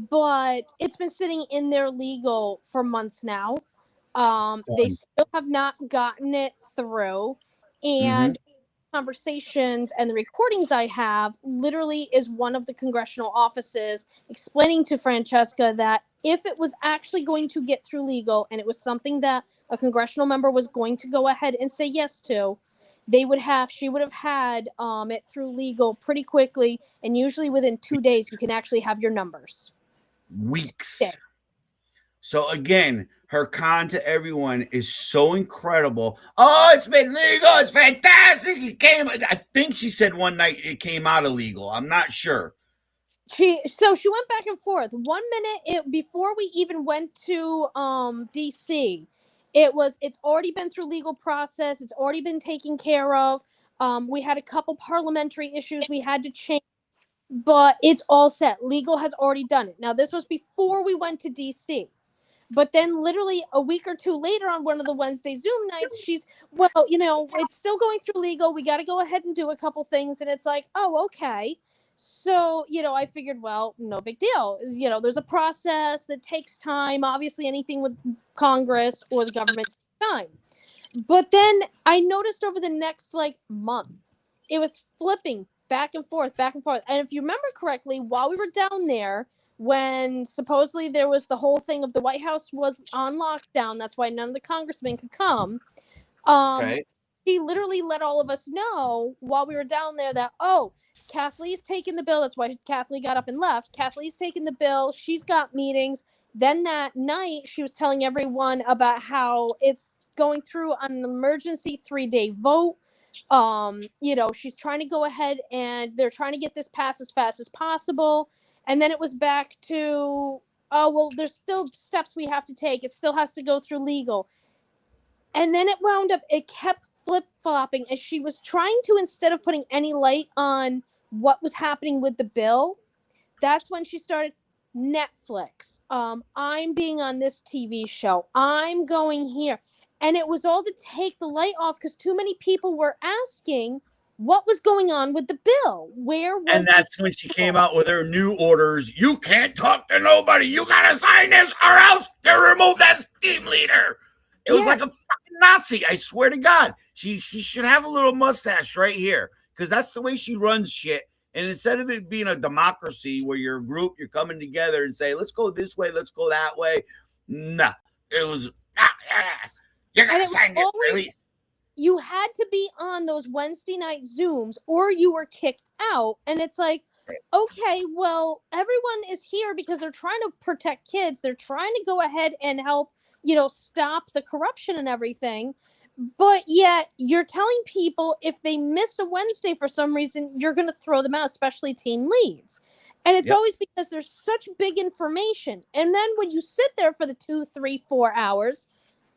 but it's been sitting in their legal for months now. They still have not gotten it through, Mm-hmm. and conversations and the recordings I have literally is one of the congressional offices explaining to Francesca that if it was actually going to get through legal and it was something that a congressional member was going to go ahead and say yes to, she would have had it through legal pretty quickly, and usually within 2 days you can actually have your numbers. Weeks. So again, her con to everyone is so incredible. Oh, it's been legal. It's fantastic. I think she said one night it came out illegal. I'm not sure. She went back and forth. 1 minute before we even went to DC, it's already been through legal process. It's already been taken care of. We had a couple parliamentary issues we had to change, but it's all set. Legal has already done it. Now this was before we went to DC. But then literally a week or two later on one of the Wednesday Zoom nights, it's still going through legal. We got to go ahead and do a couple things. And it's like, oh, okay. So, I figured, well, no big deal. There's a process that takes time. Obviously, anything with Congress or the government takes time. But then I noticed over the next month, it was flipping back and forth, back and forth. And if you remember correctly, while we were down there, when supposedly there was the whole thing of the White House was on lockdown, that's why none of the congressmen could come. Okay. She literally let all of us know while we were down there that, oh, Kathleen's taking the bill. That's why Kathleen got up and left. Kathleen's taking the bill. She's got meetings. Then that night, she was telling everyone about how it's going through an emergency 3-day vote. She's trying to go ahead and they're trying to get this passed as fast as possible. And then it was back to, oh, well, there's still steps we have to take. It still has to go through legal. And then it kept flip-flopping as she was trying to, instead of putting any light on what was happening with the bill, that's when she started Netflix. I'm being on this TV show. I'm going here. And it was all to take the light off because too many people were asking what was going on with the bill. Where was And that's when she came out with her new orders. You can't talk to nobody. You got to sign this or else you remove that team leader. It was like a fucking Nazi. I swear to God. She should have a little mustache right here because that's the way she runs shit. And instead of it being a democracy where you're a group, you're coming together and say, let's go this way, let's go that way. Nah, it was You're And gonna it was sign this always, release. you had to be on those Wednesday night Zooms or you were kicked out. And it's like, okay, well, everyone is here because they're trying to protect kids. They're trying to go ahead and help, stop the corruption and everything. But yet you're telling people if they miss a Wednesday for some reason, you're going to throw them out, especially team leads. And it's Yep. always because there's such big information. And then when you sit there for the 2, 3, 4 hours,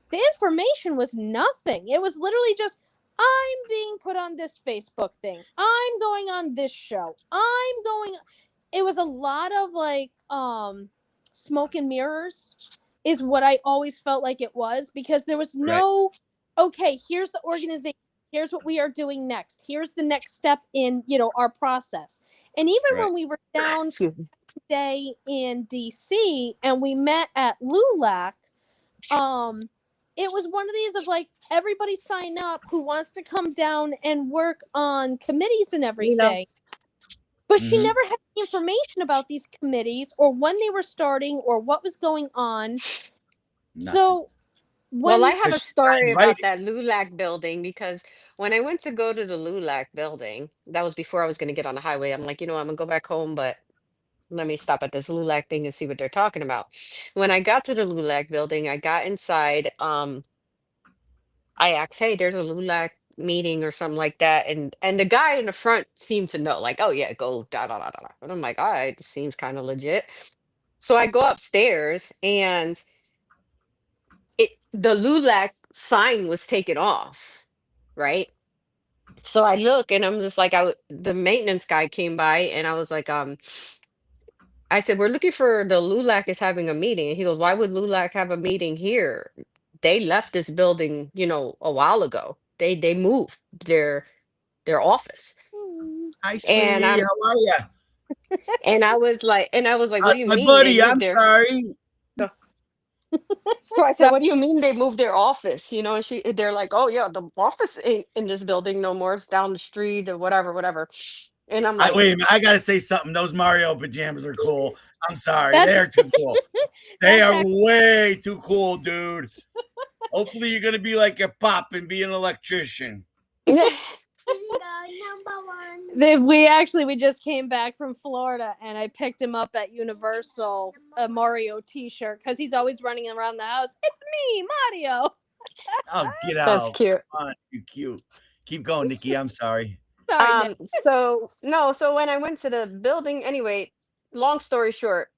the information was nothing. It was literally just, I'm being put on this Facebook thing. I'm going on this show. It was a lot of like smoke and mirrors is what I always felt like it was, because there was Right. no, okay, here's the organization. Here's what we are doing next. Here's the next step in, our process. And even Right. when we were down Excuse me. today in DC and we met at LULAC, it was one of these of like, everybody sign up who wants to come down and work on committees and everything. But she Mhm. never had any information about these committees or when they were starting or what was going on. Nothing. So Well, I when have a 'Cause she's not story about invited. that LULAC building because when I went to go to the LULAC building, that was before I was going to get on the highway. I'm like, I'm going to go back home, but let me stop at this LULAC thing and see what they're talking about. When I got to the LULAC building, I got inside. I asked, "Hey, there's a LULAC meeting or something like that," and the guy in the front seemed to know, like, "Oh yeah, go da da da da." Da." And I'm like, "All right, seems kind of legit." So I go upstairs and the LULAC sign was taken off, right? So I look and I'm just like, the maintenance guy came by and I was like, I said, "We're looking for the LULAC is having a meeting." And he goes, "Why would LULAC have a meeting here? They left this building, a while ago. They moved their office." Hi, And sweetie. I'm How are you? and I was like, "What do How's you my mean they buddy? I'm moved their?" sorry. So I said, so "What do you mean they moved their office?" And they're like, "Oh yeah, the office ain't in this building no more. It's down the street or whatever, whatever." And I'm like, Wait a minute. I gotta say something. Those Mario pajamas are cool. I'm sorry. that's They're too cool. They that's are way too cool, dude. Hopefully, you're gonna be like your pop and be an electrician. we just came back from Florida and I picked him up at Universal, a Mario t-shirt, because he's always running around the house. It's me, Mario. Oh, get "That's out! cute." Come on, too cute. Keep going, Nikki. I'm sorry. Sorry, Nick. So no, so when I went to the building, anyway, long story short,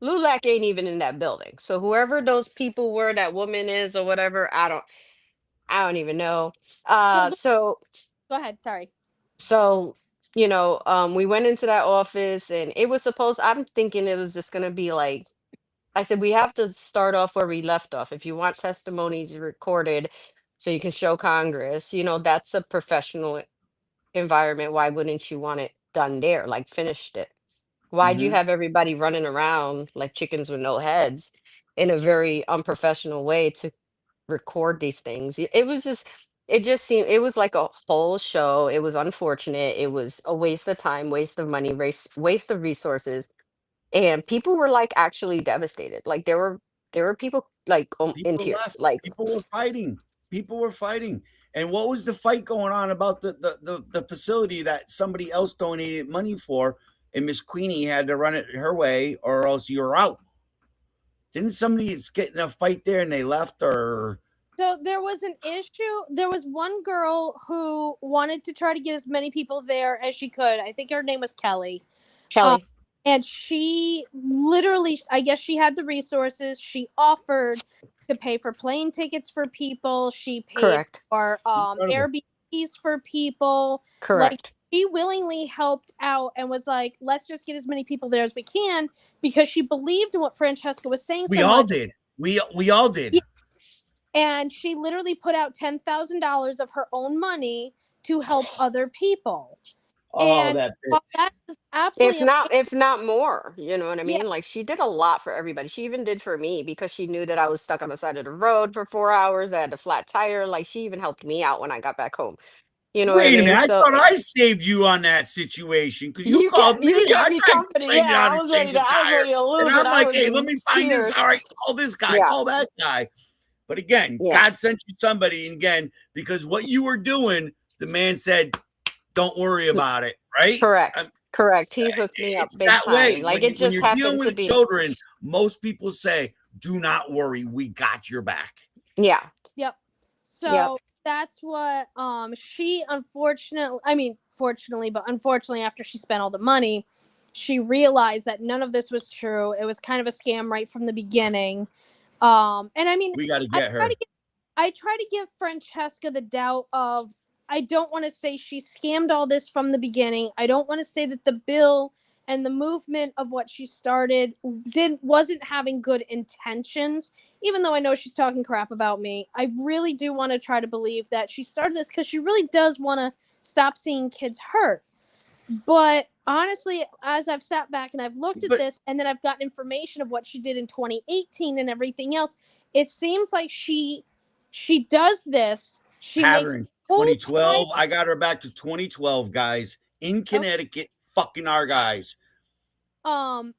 LULAC ain't even in that building. So whoever those people were, that woman is or whatever, I don't even know. So Uh go, so go ahead. Sorry. so we went into that office and it was supposed, I'm thinking it was just gonna be like, I said, we have to start off where we left off. If you want testimonies recorded so you can show Congress, that's a professional environment. Why wouldn't you want it done there? Like finished it. Why'd you Mm-hmm. have everybody running around like chickens with no heads in a very unprofessional way to record these things? It just seemed, it was like a whole show. It was unfortunate. It was a waste of time, waste of money, waste of resources. And people were like actually devastated. Like there were people like in People tears. left. Like People were fighting. People were fighting. And what was the fight going on about the facility that somebody else donated money for, and Miss Queenie had to run it her way, or else you're out? Didn't somebody get in a fight there and they left, or So there was an issue. There was one girl who wanted to try to get as many people there as she could. I think her name was Kelly. Um, Kelly, and she literally, I guess she had the resources. She offered to pay for plane tickets for people. She paid correct, for incredible? Airbnbs for people. Like, correct. she willingly helped out and was like, let's just get as many people there as we can, because she believed in what Francesca was saying We so all much. did. We all did. And she literally put out $10,000 of her own money to help other people. Oh, And that while bitch. that is If absolutely not, amazing, if not more, you know what I yeah. mean? Like she did a lot for everybody. She even did for me because she knew that I was stuck on the side of the road for 4 hours. I had a flat tire. Like she even helped me out when I got back home. You know what I Wait a mean? minute. I So thought I saved you on that situation because you you called kept me. you kept I me tried to company. train you Yeah, how I to was change ready a to I was tire. ready to And lose it. I'm I like, was hey, let in me find this. tears. All right, call this guy. Yeah. Call that guy. But again, Yeah. God sent you somebody, and again, because what you were doing, the man said, "Don't worry about it." Right? Correct. Correct. He hooked me up It's big that way. time. Like it When just you're dealing happens to with be. children, most people say, "Do not worry, we got your back." Yeah. Yep. Yep. So that's what she unfortunately, I mean fortunately, but unfortunately after she spent all the money, she realized that none of this was true. It was kind of a scam right from the beginning. And I mean, We got to I get try her. to I try to give Francesca the doubt of I don't want to say she scammed all this from the beginning. I don't want to say that the bill and the movement of what she started wasn't having good intentions. Even though I know she's talking crap about me, I really do want to try to believe that she started this because she really does want to stop seeing kids hurt. But honestly, as I've sat back and I've looked at But this, and then I've gotten information of what she did in 2018 and everything else, it seems like she does this. She makes a pattern whole pile. 2012. I got her back to 2012, guys, in Connecticut, fucking our guys.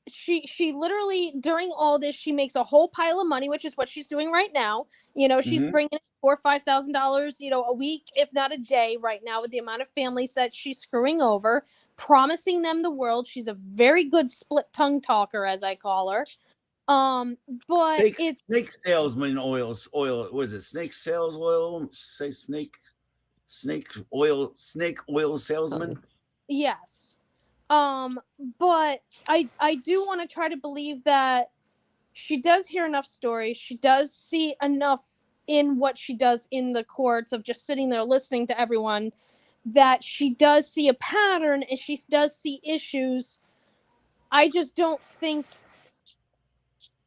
She literally during all this she makes a whole pile of money, which is what she's doing right now. You know, she's Mhm. bringing in $4,000 or $5,000, you know, a week, if not a day, right now with the amount of families that she's screwing over, promising them the world. She's a very good split tongue talker, as I call her. Um, but Snake it's snake salesman oil. Was it snake sales oil? Say snake oil salesman. yes. Um, but I do want to try to believe that she does hear enough stories. She does see enough in what she does in the courts of just sitting there listening to everyone that she does see a pattern and she does see issues. I just don't think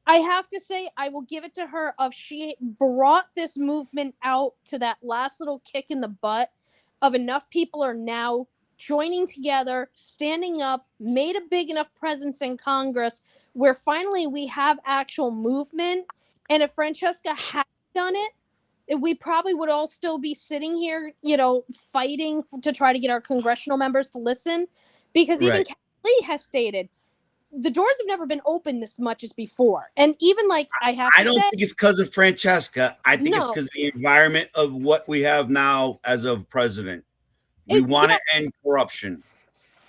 I have to say I will give it to her of she brought this movement out to that last little kick in the butt of enough people are now joining together, standing up, made a big enough presence in Congress where finally we have actual movement. And if Francesca had done it, we probably would all still be sitting here, you know, fighting to try to get our congressional members to listen. Because even Right. Kelly has stated the doors have never been open this much as before. And even like I have I to don't say, think it's because of Francesca. I think it's no, because of the environment of what we have now as of president. We want yeah, to end corruption.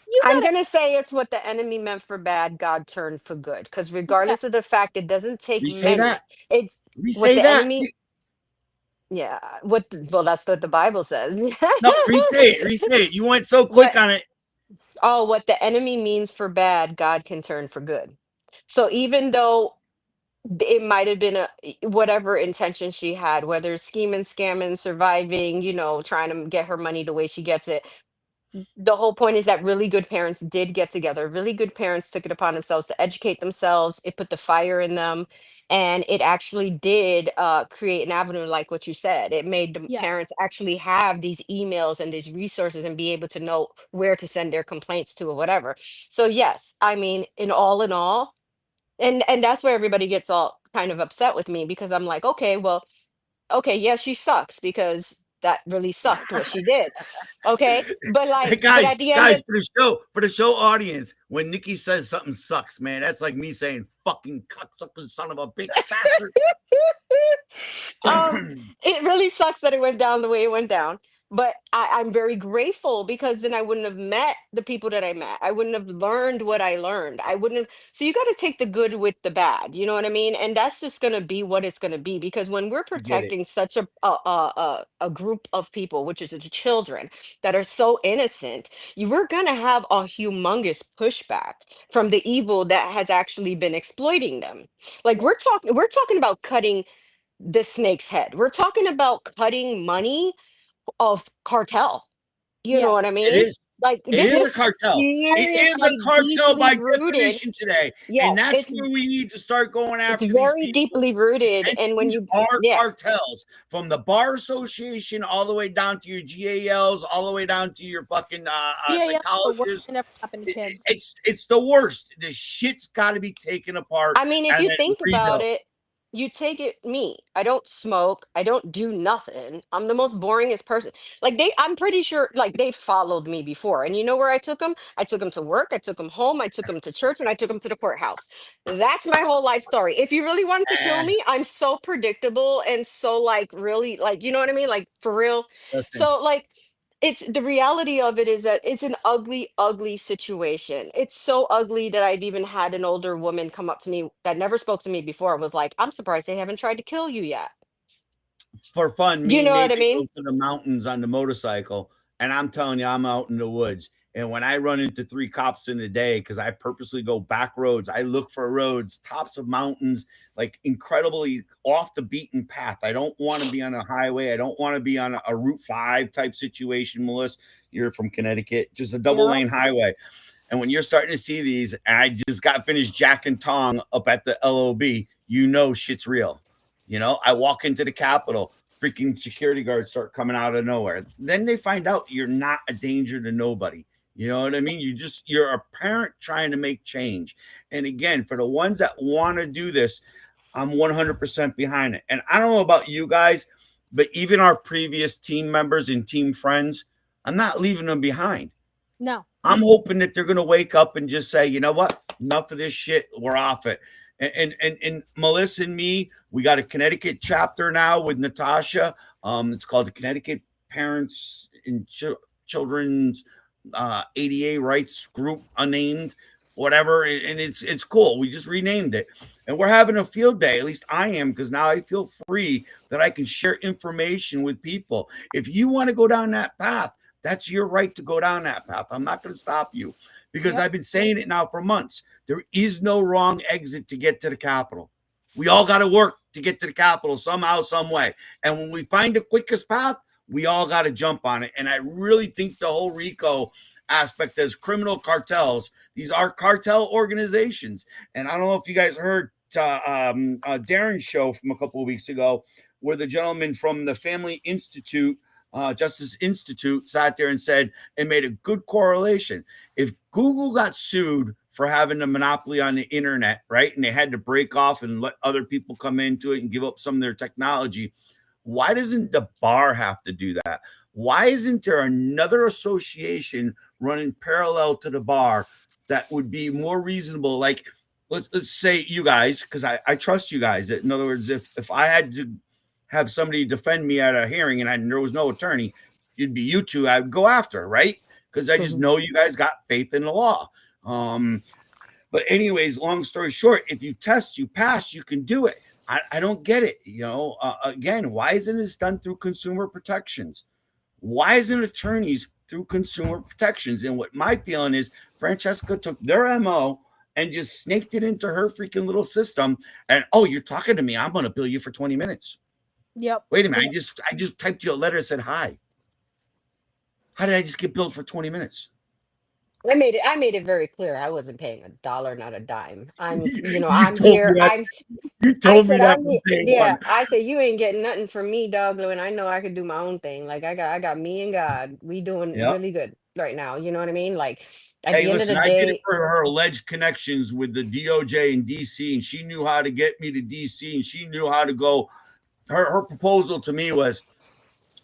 you I'm gotta, gonna say it's what the enemy meant for bad, God turned for good. Because yeah, regardless of the fact, it doesn't take We say many. that. It's We what say the that. enemy. Yeah. Well, that's what the Bible says. No, restate it. Restate it. You went so quick what on it. Oh, what the enemy means for bad, God can turn for good. So even though it might have been whatever intention she had, whether scheming, scamming, surviving, trying to get her money the way she gets it, the whole point is that really good parents did get together. Really good parents took it upon themselves to educate themselves. It put the fire in them. And it actually did create an avenue, like what you said. It made the yes, parents actually have these emails and these resources and be able to know where to send their complaints to or whatever. So, yes, I mean, in all, and that's where everybody gets all kind of upset with me because I'm like, okay, well, okay, yeah, she sucks because that really sucked what she did. Okay. But Hey, like, but guys, at the end guys, of for the show audience, when Nikki says something sucks, man, that's like me saying fucking cocksucking son of a bitch bastard. it really sucks that it went down the way it went down. But I'm very grateful because then I wouldn't have met the people that I met. I wouldn't have learned what I learned. I wouldn't have. So you got to take the good with the bad. You know what I mean? And that's just going to be what it's going to be. Because when we're Get it? protecting such a group of people, which is the children that are so innocent, we're going to have a humongous pushback from the evil that has actually been exploiting them. Like yeah, we're talking about cutting the snake's head. We're talking about cutting money of cartel. You know yes, what I It mean? is. Like It this is is a cartel. It serious, is a like cartel deeply by rooted. definition today, and Yes, that's where we need to start going it's after these very people. deeply These rooted. And when entities you are yeah, cartels, from the bar association all the way down to your GALs, all the way down to your fucking yeah, the worst psychologists. that ever happened to kids. It's the worst. The shit's got to be taken apart I mean, if and you then think about rebuilt. it, You take it me. I don't smoke. I don't do nothing. I'm the most boringest person. Like I'm pretty sure like they followed me before. And you know where I took them? I took them to work, I took them home, I took them to church, and I took them to the courthouse. That's my whole life story. If you really wanted to kill Eh, me, I'm so predictable and so like really like you know what I mean? Like for real. listen, So like it's the reality of it is that it's an ugly, ugly situation. It's so ugly that I've even had an older woman come up to me that never spoke to me before, was like, I'm surprised they haven't tried to kill you yet. for fun, You me and know what I Nathan mean? go to the mountains on the motorcycle, and I'm telling you, I'm out in the woods. And when I run into 3 cops in a day, because I purposely go back roads, I look for roads, tops of mountains, like incredibly off the beaten path. I don't want to be on a highway. I don't want to be on a Route 5 type situation, Melissa. You're from Connecticut, just a double Yep. lane highway. And when you're starting to see these, and I just got finished Jack and Tong up at the LOB, you know shit's real. You know, I walk into the Capitol, freaking security guards start coming out of nowhere. Then they find out you're not a danger to nobody. You know what I mean? You're a parent trying to make change. And again, for the ones that want to do this, I'm 100% behind it. And I don't know about you guys, but even our previous team members and team friends, I'm not leaving them behind. No. I'm hoping that they're going to wake up and just say, you know what, enough of this shit. We're off it. And Melissa and me, we got a Connecticut chapter now with Natasha. It's called the Connecticut Parents and Children's ADA Rights Group, unnamed, whatever. And it's cool. We just renamed it, and we're having a field day. At least I am, because now I feel free that I can share information with people. If you want to go down that path, that's your right to go down that path. I'm not going to stop you, because Yep. I've been saying it now for months. There is no wrong exit to get to the Capitol. We all got to work to get to the Capitol somehow, some way. And when we find the quickest path, we all got to jump on it. And I really think the whole RICO aspect as criminal cartels, these are cartel organizations. And I don't know if you guys heard Darren's show from a couple of weeks ago, where the gentleman from the Family Institute, Justice Institute, sat there and said and made a good correlation. If Google got sued for having a monopoly on the internet, right, and they had to break off and let other people come into it and give up some of their technology, why doesn't the bar have to do that? Why isn't there another association running parallel to the bar that would be more reasonable? Like, let's say you guys, because I trust you guys. In other words, if I had to have somebody defend me at a hearing and there was no attorney, it'd be you two I would go after, right? Because I just Mhm. know you guys got faith in the law. But anyways, long story short, if you test, you pass, you can do it. I don't get it. You know, again, why isn't this done through consumer protections? Why isn't attorneys through consumer protections? And what my feeling is, Francesca took their MO and just snaked it into her freaking little system. And oh, you're talking to me. I'm going to bill you for 20 minutes. Yep. Wait a minute. I just typed you a letter that said hi. How did I just get billed for 20 minutes? I made it very clear I wasn't paying a dollar, not a dime. You I'm told me here. that. You I told me said that I'm from here. day Yeah, one. I said you ain't getting nothing from me, dog. And I know I could do my own thing. Like I got me and God. We doing Yeah. really good right now. You know what I mean? Like at Hey, the end of the listen, I did it day, for her alleged connections with the DOJ in DC, and she knew how to get me to DC, and she knew how to go. Her proposal to me was,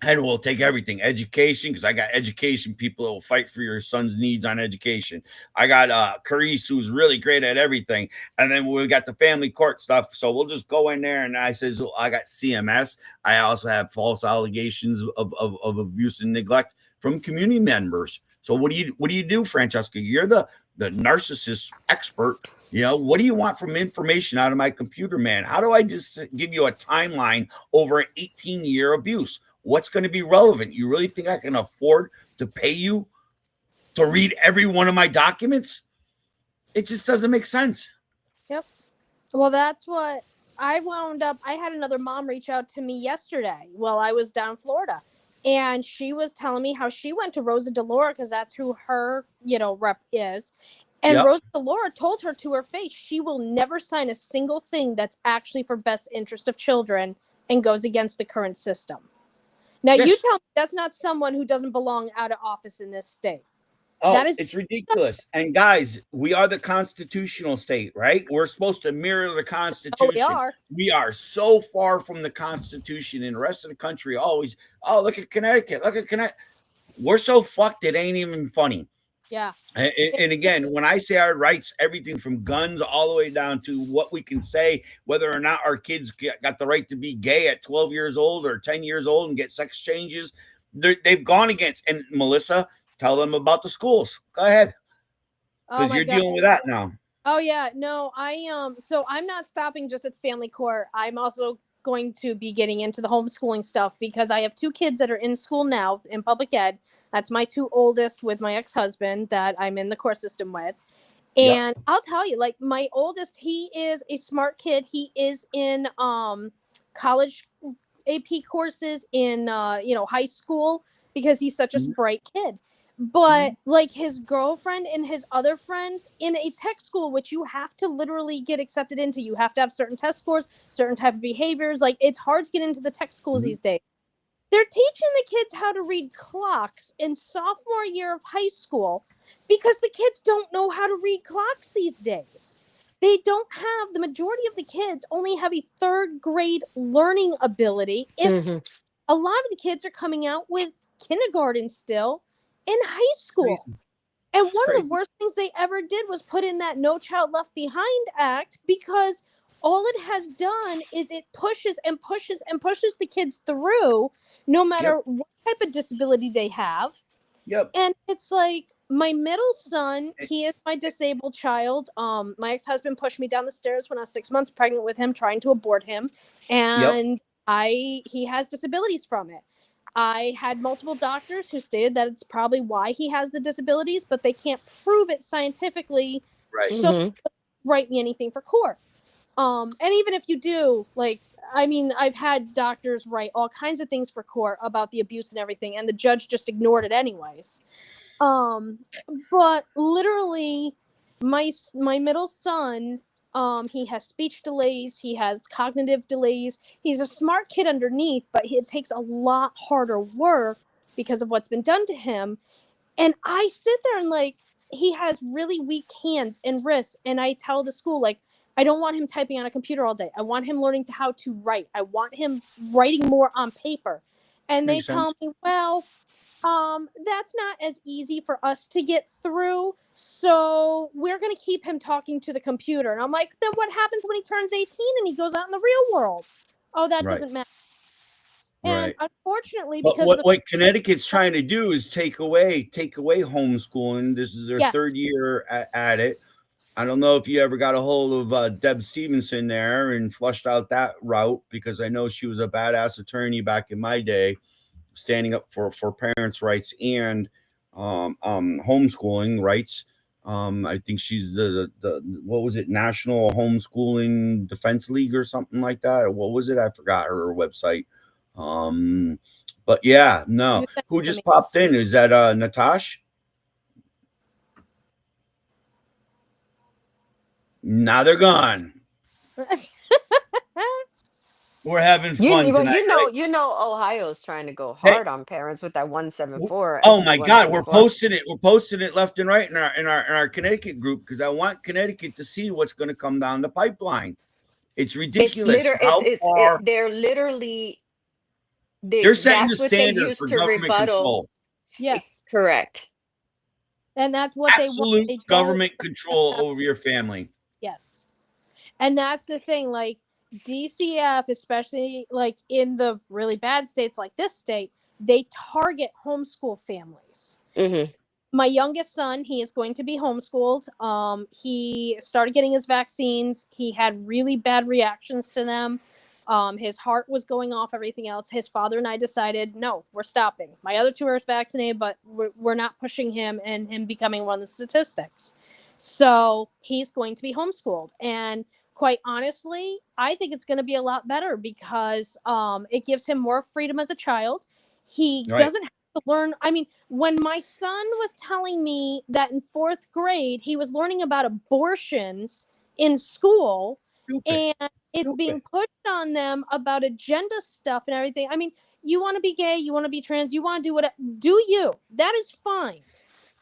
and we'll take everything education, because I got education people that will fight for your son's needs on education. I got Carice, who's really great at everything. And then we got the family court stuff. So we'll just go in there. And I says, well, I got CMS. I also have false allegations of abuse and neglect from community members. So what do you do, Francesca? You're the narcissist expert. You know, what do you want from information out of my computer, man? How do I just give you a timeline over an 18-year abuse? What's going to be relevant? You really think I can afford to pay you to read every one of my documents? It just doesn't make sense. Yep. Well, that's what I wound up. I had another mom reach out to me yesterday while I was down in Florida. And she was telling me how she went to Rosa DeLaura because that's who her, rep is. And Yep. Rosa DeLaura told her to her face she will never sign a single thing that's actually for best interest of children and goes against the current system. Now, you Yes. tell me that's not someone who doesn't belong out of office in this state. Oh, That is it's ridiculous. And guys, we are the constitutional state, right? We're supposed to mirror the oh, we Constitution. are. We are so far from the Constitution, and the rest of the country always, oh, look at Connecticut. Look at Connecticut. We're so fucked, it ain't even funny. Yeah. And again, when I say our rights, everything from guns all the way down to what we can say, whether or not our kids got the right to be gay at 12 years old or 10 years old and get sex changes, they've gone against. And Melissa, tell them about the schools. Go ahead, Oh because my you're God. dealing with that now. Oh yeah, no, so I'm not stopping just at family court. I'm also going to be getting into the homeschooling stuff because I have two kids that are in school now in public ed. That's my two oldest with my ex-husband that I'm in the court system with. Yep. And I'll tell you, like my oldest, he is a smart kid. He is in college AP courses in high school because he's such a Mhm. bright kid. But Mhm. like his girlfriend and his other friends in a tech school, which you have to literally get accepted into, you have to have certain test scores, certain type of behaviors. Like it's hard to get into the tech schools Mhm. these days. They're teaching the kids how to read clocks in sophomore year of high school because the kids don't know how to read clocks these days. They don't have, the majority of the kids only have a third grade learning ability. If Hmm. a lot of the kids are coming out with kindergarten still in high school. Crazy. And It's one of the crazy. worst things they ever did was put in that No Child Left Behind Act because all it has done is it pushes and pushes and pushes the kids through no matter Yep. what type of disability they have. Yep. And it's like my middle son, Eh, he is my disabled child. My ex-husband pushed me down the stairs when I was 6 months pregnant with him, trying to abort him. Yep. And he has disabilities from it. I had multiple doctors who stated that it's probably why he has the disabilities, but they can't prove it scientifically. Right. So Hmm. write me anything for court. And even if you do, like, I mean, I've had doctors write all kinds of things for court about the abuse and everything, and the judge just ignored it anyways. Um, but literally, my middle son, he has speech delays, he has cognitive delays. He's a smart kid underneath, but it takes a lot harder work because of what's been done to him. And I sit there and like, he has really weak hands and wrists, and I tell the school like, I don't want him typing on a computer all day. I want him learning how to write. I want him writing more on paper. And they Makes tell sense. me, well, that's not as easy for us to get through. So we're going to keep him talking to the computer. And I'm like, then what happens when he turns 18 and he goes out in the real world? Oh, that Right. doesn't matter. And Right. unfortunately, But because of the what Connecticut's trying to do is take away homeschooling. This is their yes, third year at it. I don't know if you ever got a hold of Deb Stevenson there and flushed out that route, because I know she was a badass attorney back in my day, standing up for parents' rights and homeschooling rights. I think she's the what was it, National Homeschooling Defense League or something like that. Or what was it? I forgot her website. Um, but yeah, you no. sent Who it to just me. popped in? Is that Natash? Now they're gone. We're having fun Well, tonight, right? Ohio's trying to go Hey, hard on parents with that 174, oh SB my God, we're 174. posting it. We're posting it left and right in our Connecticut group, because I want Connecticut to see what's going to come down the pipeline. It's It's ridiculous liter how far they're literally they're setting the that's what they standard use for to government rebuttal. control. Yes. Correct. And that's what they want. Absolute They don't government control over your family. yes. And that's the thing, like DCF, especially like in the really bad states like this state, they target homeschool families. Hmm. My youngest son, he is going to be homeschooled. He started getting his vaccines. He had really bad reactions to them. His heart was going off, everything else. His father and I decided, no, we're stopping. My other two are vaccinated, but we're not pushing him and him becoming one of the statistics. So he's going to be homeschooled. And quite honestly, I think it's going to be a lot better because it gives him more freedom as a child. He Right. doesn't have to learn. I mean, when my son was telling me that in fourth grade he was learning about abortions in school Stupid. and it's Stupid. being pushed on them about agenda stuff and everything. I mean, you want to be gay, you want to be trans, you want to do what, do you? That is fine.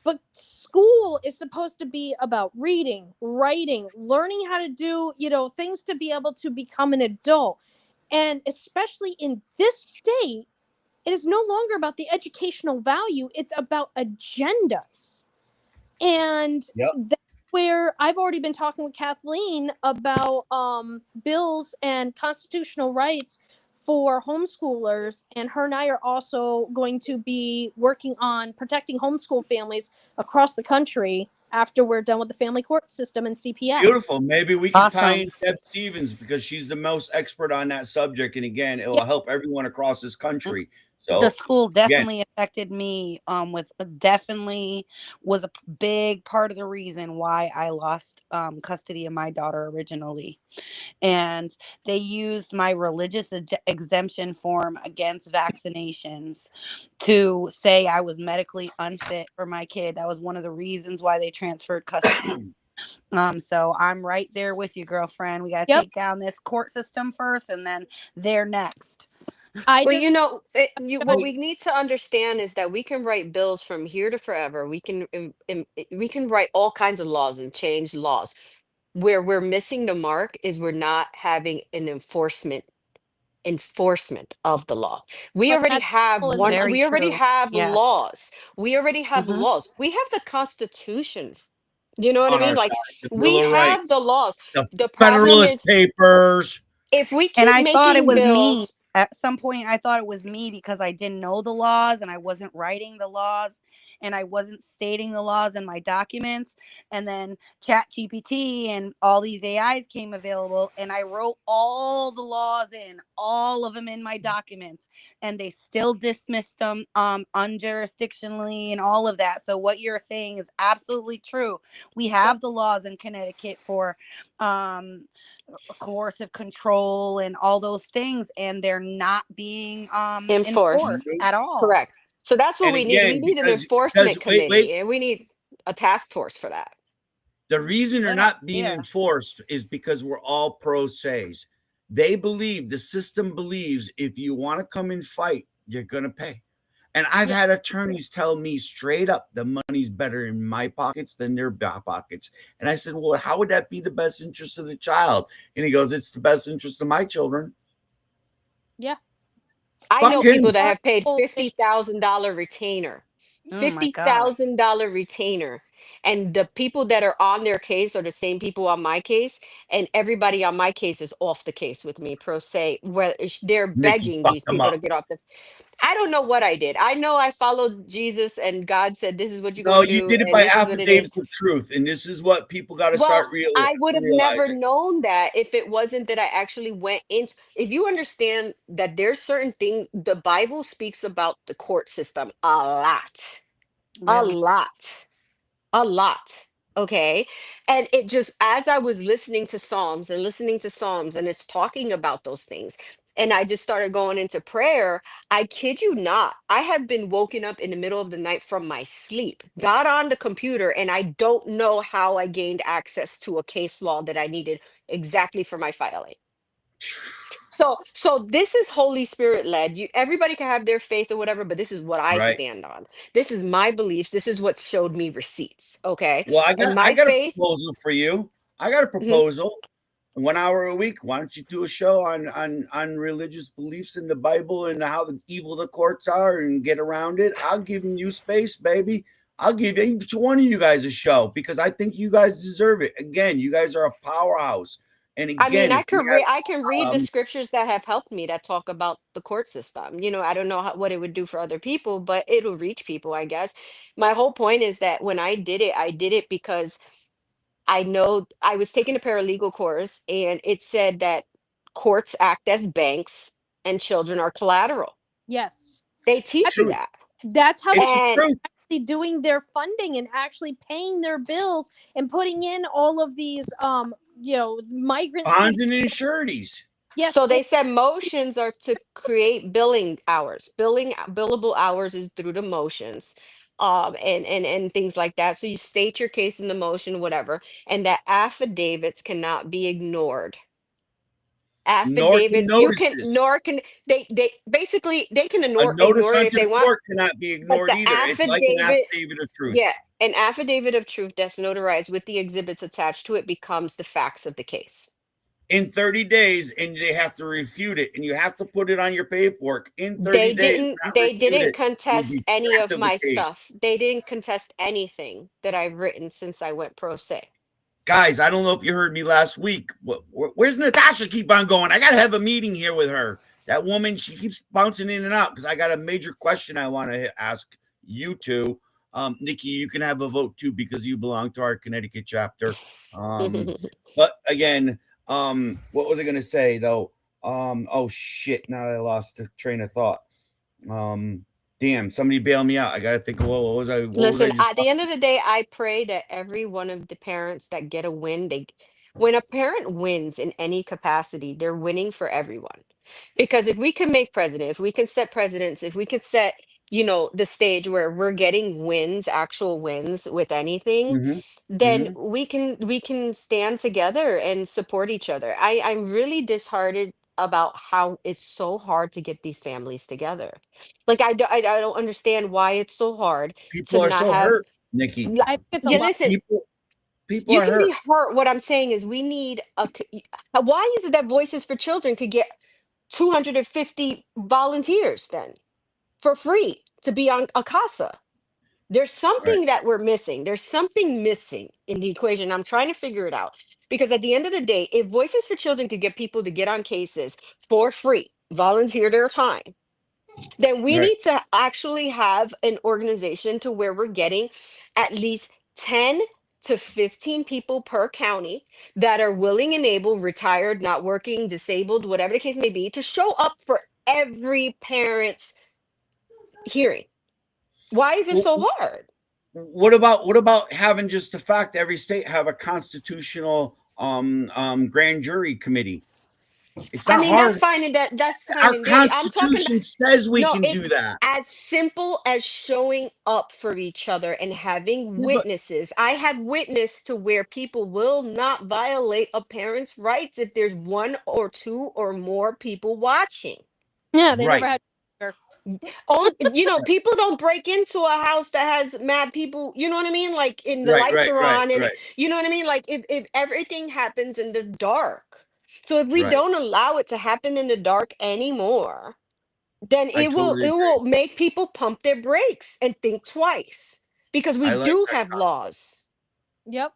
But school is supposed to be about reading, writing, learning how to do, things to be able to become an adult. And especially in this state, it is no longer about the educational value, it's about agendas. And Yep. that's where I've already been talking with Kathleen about bills and constitutional rights for homeschoolers, and her and I are also going to be working on protecting homeschool families across the country after we're done with the family court system and CPS. Beautiful. Maybe we can tie Awesome. in Deb Stevens because she's the most expert on that subject. And again, it will Yep. help everyone across this country. The So school again, definitely affected me. With definitely was a big part of the reason why I lost custody of my daughter originally. And they used my religious exemption form against vaccinations to say I was medically unfit for my kid. That was one of the reasons why they transferred custody. So I'm right there with you, girlfriend. We got to Yep. take down this court system first, and then they're next. I Well, just what we need to understand is that we can write bills from here to forever. We can write all kinds of laws and change laws. Where we're missing the mark is we're not having an enforcement of the law. We but already that's have all in the one. Very We already true. have Yes. laws. We already have Mhm. laws. We have the Constitution. You know what I on mean? our Like side, the Bill we of have Rights, the laws. the The problem Federalist is Papers. if we And keep I thought it making was me. bills. At some point, I thought it was me because I didn't know the laws and I wasn't writing the laws and I wasn't stating the laws in my documents. And then Chat GPT and all these AIs came available, and I wrote all the laws in, all of them in my documents, and they still dismissed them unjurisdictionally and all of that. So what you're saying is absolutely true. We have the laws in Connecticut for coercive control and all those things, and they're not being Enforced. enforced at all. Correct. So that's what And we need. We again, need an because enforcement wait, committee and we need a task force for that. the reason they're Good not being idea. enforced is because we're all pro se's. They believe, the system believes, if you want to come and fight, you're gonna pay. And I've had attorneys tell me straight up the money's better in my pockets than their pockets. And I said, well, how would that be the best interest of the child? And he goes, it's the best interest of my children. Yeah. I know Fucking people that have paid Whole issue. $50,000 retainer. Oh my God. $50,000 retainer. And the people that are on their case are the same people on my case. And everybody on my case is off the case with me, pro se, where they're Nikki begging fucked these them people to up. get off the. I don't know what I did. I know I followed Jesus and God said, this is what you're No, going to you do. did it And by this is what it is. affidavits of truth. And this is what people got to Well, start I would have never realizing. known that if it wasn't that I actually went into. If you understand that there's certain things, the Bible speaks about the court system a lot, a Really? lot, a lot. Okay. And it just, as I was listening to Psalms and listening to Psalms, and it's talking about those things, and I just started going into prayer. I kid you not. I have been woken up in the middle of the night from my sleep, got on the computer, and I don't know how I gained access to a case law that I needed exactly for my filing. So this is Holy Spirit led. Everybody can have their faith or whatever, but this is what I Right. stand on. This is my beliefs. This is what showed me receipts. Okay. Well, And I my got a faith. proposal for you. I got a Mhm. proposal. 1 hour a week. Why don't you do a show on religious beliefs in the Bible and how the evil the courts are and get around it? I'll give you space, baby. I'll give each one of you guys a show because I think you guys deserve it. Again, you guys are a powerhouse. And I mean, again, if we I can read have the scriptures that have helped me that talk about the court system. I don't know what it would do for other people, but it'll reach people, I guess. My whole point is that when I did it because I know I was taking a paralegal course and it said that courts act as banks and children are collateral. Yes. They teach you truth, that. That's how it's they the And truth. actually doing their funding and actually paying their bills and putting in all of these migrant Bonds city. and insurities. Yes. so they said motions are to create billing hours. Billable hours is through the motions. And things like that. So you state your case in the motion, whatever, and that affidavits cannot be ignored. Nor can Affidavits you can notices. nor can they basically they can A notice ignore it if unto they the want, court cannot be but ignored the either. It's like an affidavit, affidavit of yeah, truth. An affidavit of truth that's notarized with the exhibits attached to it becomes the facts of the case. In 30 days, and they have to refute it, and you have to put it on your paperwork in 30 They days. didn't Not they refute didn't it. You'll be contest any stripped of of the my case. stuff. They didn't contest anything that I've written since I went pro se. Guys, I don't know if you heard me last week. Where's Natasha keep on going? I got to have a meeting here with her. That woman, she keeps bouncing in and out because I got a major question I want to ask you two. Nikki, you can have a vote too because you belong to our Connecticut chapter. But again, what was I going to say though? Oh shit! Now I lost the train of thought. Damn, somebody bail me out. I got to think of what was I? What was I Listen, just? at the end of the day, I pray that every one of the parents that get a win, when a parent wins in any capacity, they're winning for everyone. Because if we can make president, if we can set presidents, if we can set, the stage where we're getting wins, actual wins with anything, Mhm, then mhm. we can stand together and support each other. I'm really disheartened about how it's so hard to get these families together. Like I don't understand why it's so hard to People are not so have. hurt, Nikki. I think it's a Yeah, lot. listen, People you are can be hurt. hurt. What I'm saying is we need why is it that Voices for Children could get 250 volunteers then for free to be on a casa? There's Right. something that we're missing. There's something missing in the equation. I'm trying to figure it out. Because at the end of the day, if Voices for Children could get people to get on cases for free, volunteer their time, then we Right. need to actually have an organization to where we're getting at least 10 to 15 people per county that are willing and able, retired, not working, disabled, whatever the case may be, to show up for every parent's hearing. Why is it Well, so hard? what about having just the fact every state have a constitutional grand jury committee? It's I not mean, that's hard. fine and that's fine Our and dandy. I'm talking about constitution says we no, can it's do that. as simple as showing up for each other and having Yeah, but witnesses. I have witnessed to where people will not violate a parent's rights if there's one or two or more people watching. Yeah, they never right, had. On people don't break into a house that has mad people, you know what I mean? Like and the right, lights right, are right, on and right, you know what I mean? Like if everything happens in the dark. So if we right. don't allow it to happen in the dark anymore, then I it will totally it agree. will make people pump their brakes and think twice because we I like do that. have laws. Yep.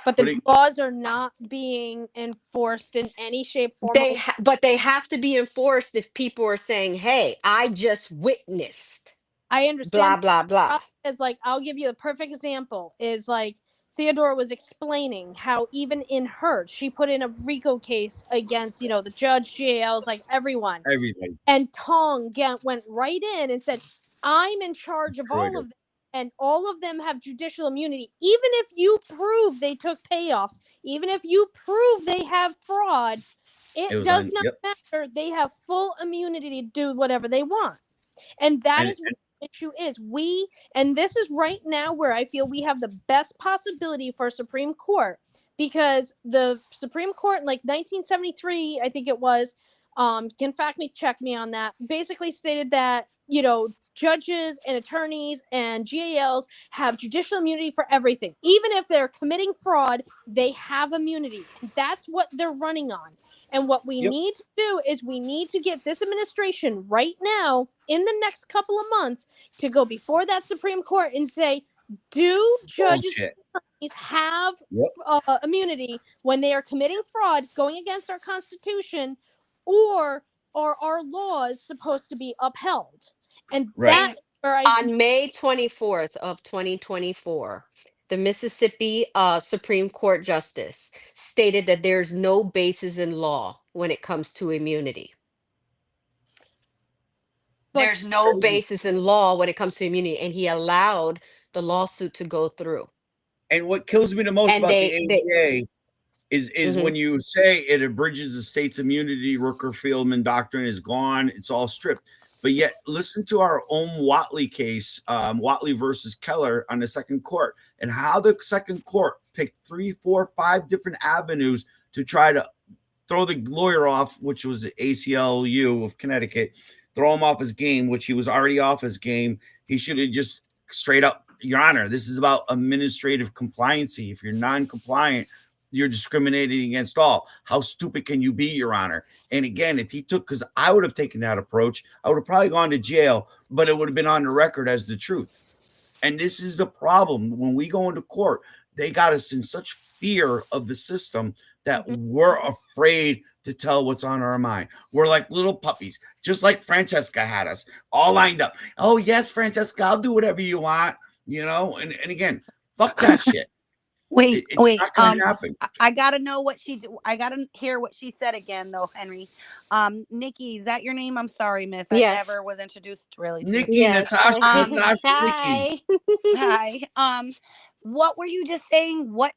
But But the laws are not being enforced in any shape, form, or But they have to be enforced if people are saying, "Hey, I just witnessed I blah understand. blah blah." Problem is, like, I'll give you the perfect example is like Theodora was explaining how even in her, she put in a RICO case against, the judge, GALs, like everyone. everything And Tong went right in and said, I'm in charge of destroyed all her. of them. And all of them have judicial immunity. Even if you prove they took payoffs, even if you prove they have fraud, It it was does on. not Yep. matter. They have full immunity to do whatever they want. And that And is what the issue is. And this is right now where I feel we have the best possibility for Supreme Court, because the Supreme Court in like 1973, I think it was, can fact me, check me on that, basically stated that, judges and attorneys and GALs have judicial immunity for everything. Even if they're committing fraud, they have immunity. And that's what they're running on. And what we yep. need to do is we need to get this administration right now in the next couple of months to go before that Supreme Court and say, do judges Bullshit. have Yep. immunity when they are committing fraud, going against our Constitution, or are our laws supposed to be upheld? And Right. that And is where I on May 24th of 2024, the Mississippi Supreme Court justice stated that there's no basis in law when it comes to immunity. but There's no Crazy. basis in law when it comes to immunity, and he allowed the lawsuit to go through. And what kills me the most And about the they ADA is mhm. when you say it abridges the state's immunity, Rooker-Feldman doctrine is gone, it's all stripped. But yet, listen to our own Watley case, Watley versus Keller on the second court, and how the second court picked 3, 4, 5 different avenues to try to throw the lawyer off, which was the ACLU of Connecticut, throw him off his game, which he was already off his game. He should have just straight up Your Honor, this is about administrative compliancy. If you're non-compliant, you're discriminating against all. How stupid can you be, Your Honor? And again, if he took, because I would have taken that approach, I would have probably gone to jail, but it would have been on the record as the truth. And this is the problem. When we go into court, they got us in such fear of the system that we're afraid to tell what's on our mind. We're like little puppies, just like Francesca had us all lined up. Oh, yes, Francesca, I'll do whatever you want, and again, fuck that shit. Wait, It's wait. not gonna happen. I gotta know what I gotta hear what she said again, though, Henry. Nikki, is that your name? I'm sorry, miss. I Yes. never was introduced really to Nikki, you. Yes. Natasha, Nikki. Hi. Hi. What were you just saying? What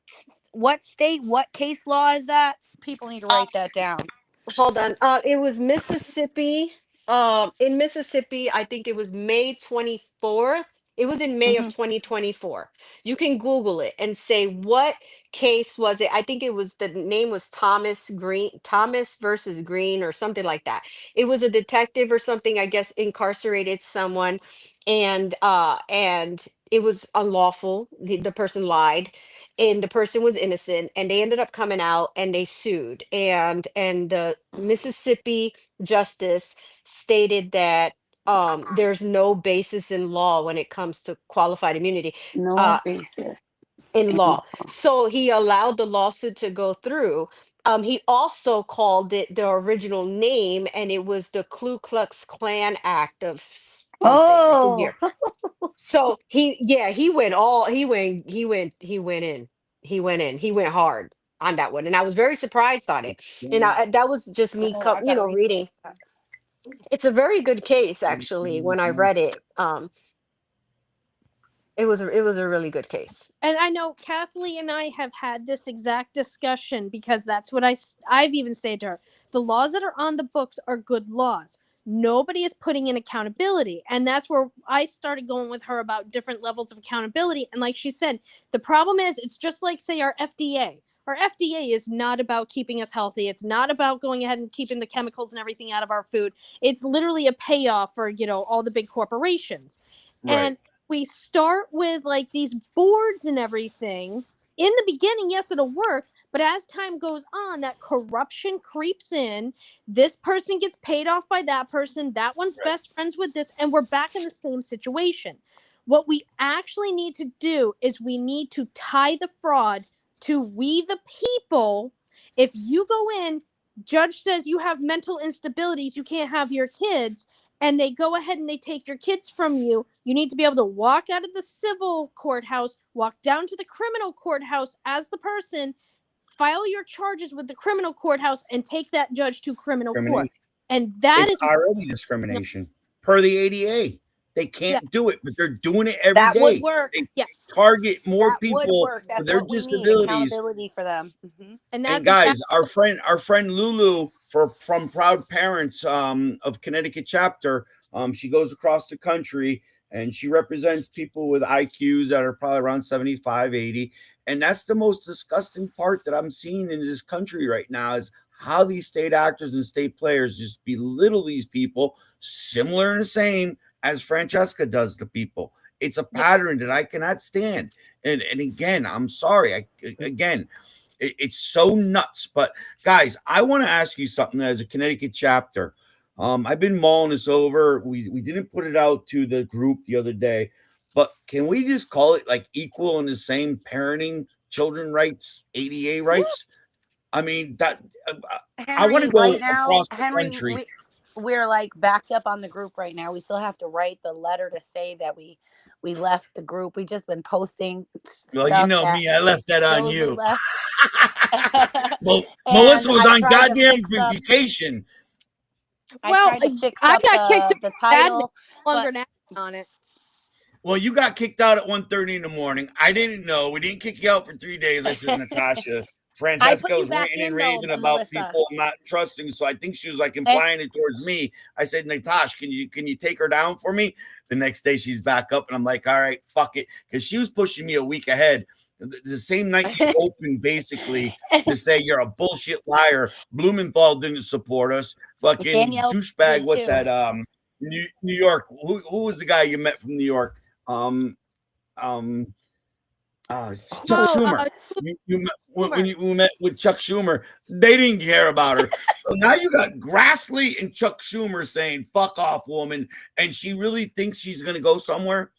state? What case law is that? People need to write that down. Hold on. It was Mississippi. In Mississippi, I think it was May 24th. It was in May of Mhm. 2024. You can Google it and say what case was it. I think it was the name was Thomas versus Green or something like that. It was a detective or something, I guess, incarcerated someone, and it was unlawful. The person lied, and the person was innocent, and they ended up coming out and they sued, and the Mississippi justice stated that there's no basis in law when it comes to qualified immunity No uh basis in in law, law. so he allowed the lawsuit to go through. He also called it the original name, and it was the Ku Klux Klan Act of something. I think Oh, here. So he went all he went in. He went hard on that one. And I was very surprised on it. And that was just me oh, I gotta research reading. that. It's a very good case actually. When I read it, it was a really good case. And I know Kathleen and I have had this exact discussion because that's what I've even said to her. The laws that are on the books are good laws. Nobody is putting in accountability. And that's where I started going with her about different levels of accountability. And like she said, the problem is it's just like, say, our FDA. Our FDA is not about keeping us healthy. It's not about going ahead and keeping the chemicals and everything out of our food. It's literally a payoff for, all the big corporations. Right. And we start with like these boards and everything. In the beginning, yes, it'll work, but as time goes on, that corruption creeps in. This person gets paid off by that person. That one's best friends with this, and we're back in the same situation. What we actually need to do is we need to tie the fraud to we the people. If you go in, judge says you have mental instabilities, you can't have your kids, and they go ahead and they take your kids from you, you need to be able to walk out of the civil courthouse, walk down to the criminal courthouse as the person, file your charges with the criminal courthouse, and take that judge to criminal court. And that It's is already discrimination per the ADA. They can't do it, but they're doing it every That day. would work. They target more That would people work. with That's their what we need. disabilities. Accountability for them. and And that's guys, exactly our friend Lulu from Proud Parents of Connecticut chapter, she goes across the country and she represents people with IQs that are probably around 75, 80. And that's the most disgusting part that I'm seeing in this country right now is how these state actors and state players just belittle these people, similar and the same as Francesca does to people. It's a pattern that I cannot stand. And again, I'm sorry. It's so nuts. But guys, I want to ask you something as a Connecticut chapter. I've been mulling this over. We didn't put it out to the group the other day, but can we just call it like equal and the same parenting, children rights, ADA rights? I mean that I want to Henry, go right now, across the Henry, country. we're like backed up on the group right now. We still have to write the letter to say that we left the group. We just been posting Well, you stuff know that me, I left that on shows we you. left. Well, And Melissa was I on tried to goddamn fix up. vacation. I well, tried to fix I up got kicked the out of admin, title, no longer but an admin on it. Well, you got kicked out at 1:30 in the morning. I didn't know. We didn't kick you out for 3 days. I said, Natasha, I Francesca put you was back ranting and in though, raving about Melissa. people not trusting. So I think she was like And implying it towards me. I said, Natasha, can you take her down for me? The next day she's back up, and I'm like, all right, fuck it. Because she was pushing me a week ahead. The same night you opened basically to say you're a bullshit liar. Blumenthal didn't support us. Fucking Danielle douchebag. did What's too. that? New York. Who was the guy you met from New York? Chuck Oh, Schumer. When you met with Chuck Schumer, they didn't care about her. So now you got Grassley and Chuck Schumer saying "fuck off, woman," and she really thinks she's going to go somewhere.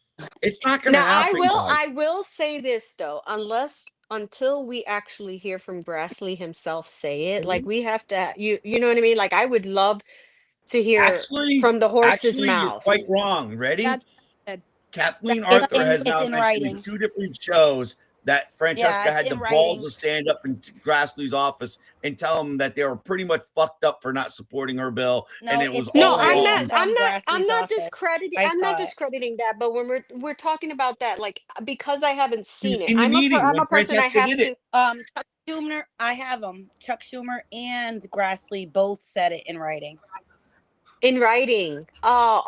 It's not going to Now, happen, guys. I will say this though, until we actually hear from Grassley himself say it, like we have to, you know what I mean? Like I would love to hear Actually, from the horse's actually, you're quite mouth. wrong. Ready? that's good. Kathleen It's Arthur in has now mentioned in writing. 2 different shows that Yeah, Francesca it's had the in balls writing. to stand up in Grassley's office and tell him that they were pretty much fucked up for not supporting her bill, and No, it was it's in No, all I'm writing not along. from I'm Grassley's not office. discrediting I saw it. that, but when we're talking about that, like because I haven't He was seen it, in the meeting I'm when a person I Francesca have did it. to Chuck Schumer, I have them. Chuck Schumer and Grassley both said it in writing. in writing. Oh,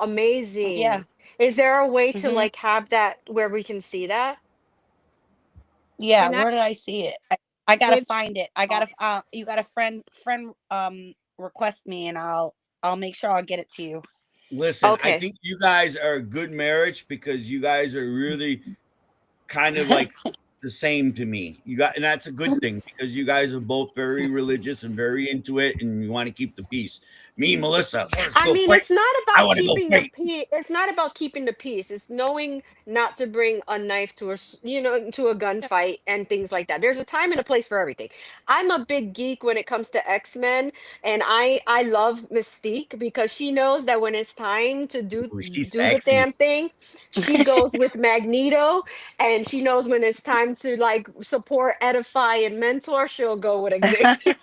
Yeah. amazing. Is there a way to hmm like have that where we can see that? Yeah. And I Where did I see it? I gotta with find it. I gotta. You got a friend request me, and I'll make sure I'll get it to you. Listen, I Okay. think you guys are a good marriage because you guys are really kind of like the same to me. You got, and that's a good thing because you guys are both very religious and very into it, and you want to keep the peace. Me, and Melissa, let's I go mean, fight. it's not I about want to go keeping the fight. peace. It's not about keeping the peace. It's knowing not to bring a knife to you know, to a gunfight and things like that. There's a time and a place for everything. I'm a big geek when it comes to X-Men, and I love Mystique because she knows that when it's time to Ooh, she's do the sexy. damn thing, she goes with Magneto, and she knows when it's time to like support, edify, and mentor, she'll go with Xavier.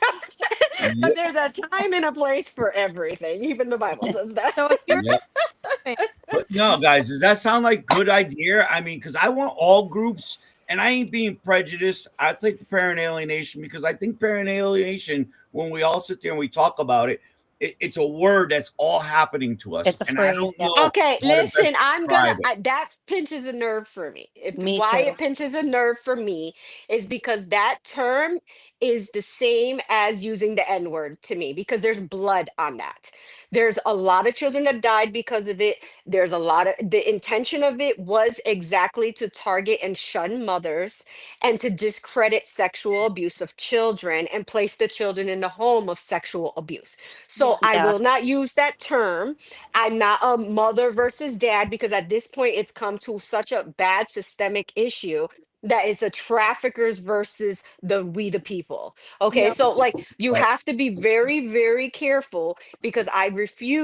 Yep, There's a time and a place for everything. Even the Bible says that. so if you're yep. a fan, But no, guys, does that sound like good idea? I mean, because I want all groups, and I ain't being prejudiced. I take the parent alienation because I think parent alienation, when we all sit there and we talk about it, it's a word that's all happening to us, It's a and I phrase. don't Yeah. know Okay, how to listen, best I'm gonna, describe it. that pinches a nerve for me. Me Why too. it pinches a nerve for me is because that term is the same as using the N word to me because there's blood on that. There's a lot of children that died because of it. There's a lot of, the intention of it was exactly to target and shun mothers and to discredit sexual abuse of children and place the children in the home of sexual abuse. So yeah. I Yeah. will not use that term. I'm not a mother versus dad because at this point it's come to such a bad systemic issue that it's a traffickers versus we the people. Okay, Yep. so like you But have to be very, very careful because I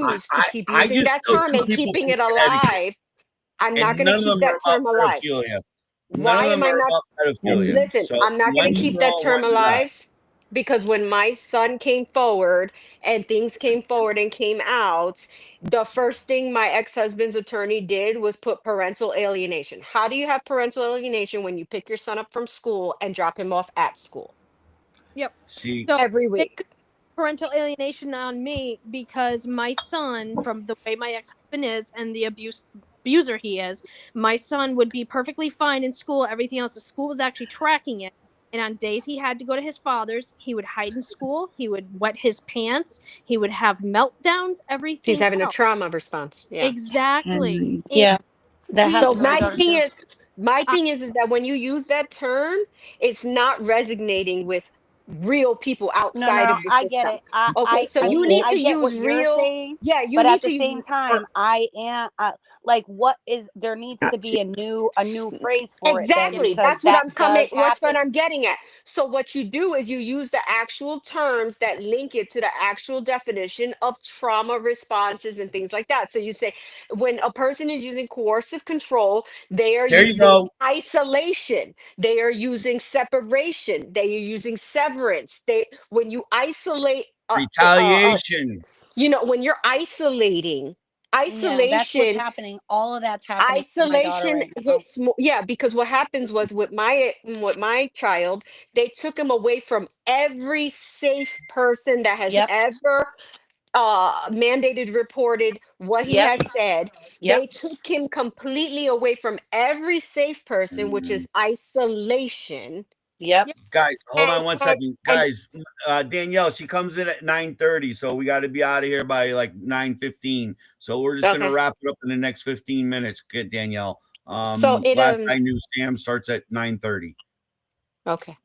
I, refuse to I, keep I using just that know term 2 and people keeping from it Connecticut, alive. I'm not and going to none of keep them are that about term alive. pedophilia. None Why of them am I are not? about pedophilia. Listen, So I'm not going when to you keep that know, term when you're not. alive because when my son came forward and things came forward and came out, the first thing my ex-husband's attorney did was put parental alienation. How do you have parental alienation when you pick your son up from school and drop him off at school Yep. See, So every they week? could parental alienation on me because my son, from the way my ex-husband is and the abuser he is, my son would be perfectly fine in school, everything else. The school was actually tracking it. And on days he had to go to his father's, he would hide in school, he would wet his pants, he would have meltdowns, He's everything having a else. trauma response. Yeah. Exactly. And And yeah, that he So happened to my my daughter thing too. is, is that when you use that term, it's not resonating with real people No, no, outside no. of the I get system. it. I, Okay, I, so I oh, you mean, oh, need I to get use what you're real. saying, Yeah, you but at need the to use. same time, I am like, what is there needs to see, be a new phrase for it then Exactly. because That's what that I'm coming. does What's what happen. I'm getting at. So what you do is you use the actual terms that link it to the actual definition of trauma responses and things like that. So you say when a person is using coercive control, they are there you using go. isolation. They are using separation. They are using severance. They when you isolate. Retaliation. You know, when you're isolating, Yeah, that's what's isolation happening. All of that's happening to my daughter isolation right now. hits more, yeah, because what happens was with my child, they took him away from every safe person that has Yep. ever mandated reported what he Yep. has said. Yep. They took him completely away from every safe person, which is isolation. Yep. Yep. Guys, hold and on one and, second. and Guys, Danielle, she comes in at 9:30, so we got to be out of here by like 9:15. So we're just gonna okay. wrap it up in the next 15 minutes. Get Danielle. So it Last I knew, Sam starts at 9:30. okay.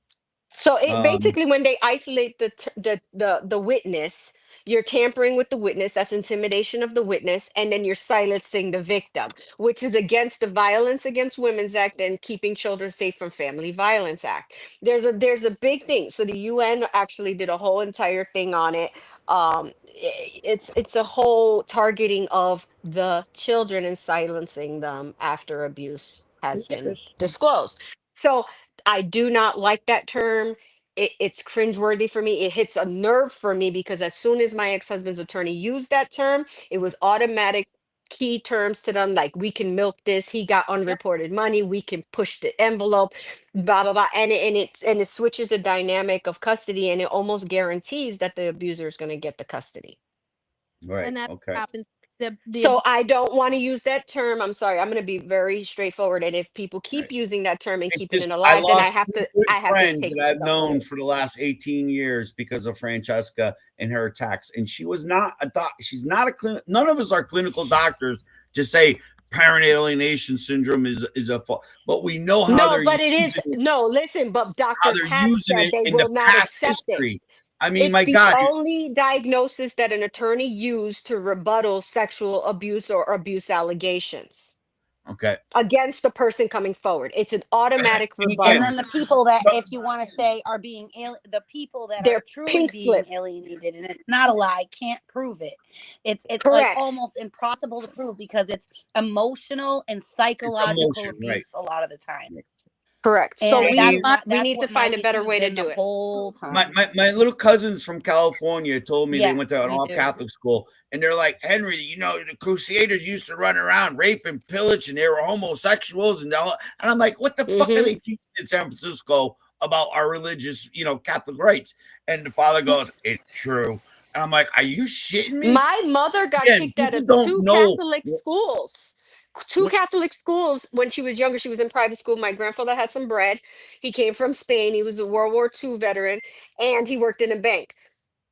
So it Um, basically, when they isolate the witness, you're tampering with the witness. That's intimidation of the witness, and then you're silencing the victim, which is against the Violence Against Women's Act and Keeping Children Safe from Family Violence Act. There's a big thing. So the UN actually did a whole entire thing on it. It's a whole targeting of the children and silencing them after abuse has been disclosed. So I do not like that term. It's cringeworthy for me. It hits a nerve for me because as soon as my ex-husband's attorney used that term, it was automatic key terms to them, like we can milk this. He got unreported money. We can push the envelope, blah blah blah, and it switches the dynamic of custody, and it almost guarantees that the abuser is going to get the custody. right. And that Okay. happens. So I don't want to use that term. I'm sorry. I'm going to be very straightforward. And if people Right. keep using that term and It's keeping just it I alive, then lost two good I have to friends take that I've myself known away. for the last 18 years because of Francesca and her attacks. And she was not a doc. She's not a none of us are clinical doctors to say parent alienation syndrome is a fault, but we know how No, they're but it is. using it, No, listen, but how doctors they're have using said it they in the will not past accept it. history. I mean, It's my the God, only diagnosis that an attorney used to rebuttal sexual abuse or abuse allegations okay. against the person coming forward. It's an automatic And And again, rebuttal. then the people that, so, if you want to say, are being the people that are They're truly pink being slip. alienated, and it's not a lie, can't prove it. It's like Correct. almost impossible to prove because it's emotional and it's psychological emotion, right? abuse a lot of the time. Correct. So And I that's mean, we that's need to what my find a better issue's way to been the do it. whole my, time. my, my little cousins from California told me they went Yes, to an we all do. Catholic school, and they're like, Henry, you know, the Crusaders used to run around, rape and pillage, and they were homosexuals, and all. And I'm like, what the fuck are Hmm. they teaching in San Francisco about our religious, Catholic rights? And the father goes, it's true. And I'm like, are you shitting me? My mother got Again, kicked out people of don't know two what. Catholic schools when she was younger. She was in private school. My grandfather had some bread. He came from Spain. He was a World War II veteran, and he worked in a bank.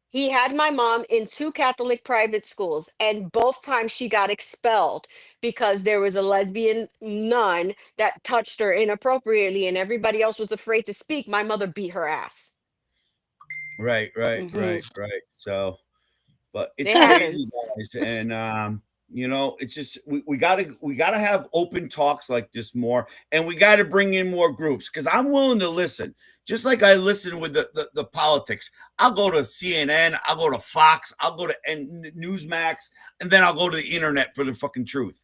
He had my mom in two Catholic private schools, and both times she got expelled because there was a lesbian nun that touched her inappropriately, and everybody else was afraid to speak. My mother beat her ass. Right, right, Hmm. right, right. So, but it's It crazy, happens. guys. And it's just we gotta have open talks like this more, and we gotta bring in more groups because I'm willing to listen. Just like I listen with the politics. I'll go to CNN, I'll go to Fox, I'll go to Newsmax, and then I'll go to the internet for the fucking truth.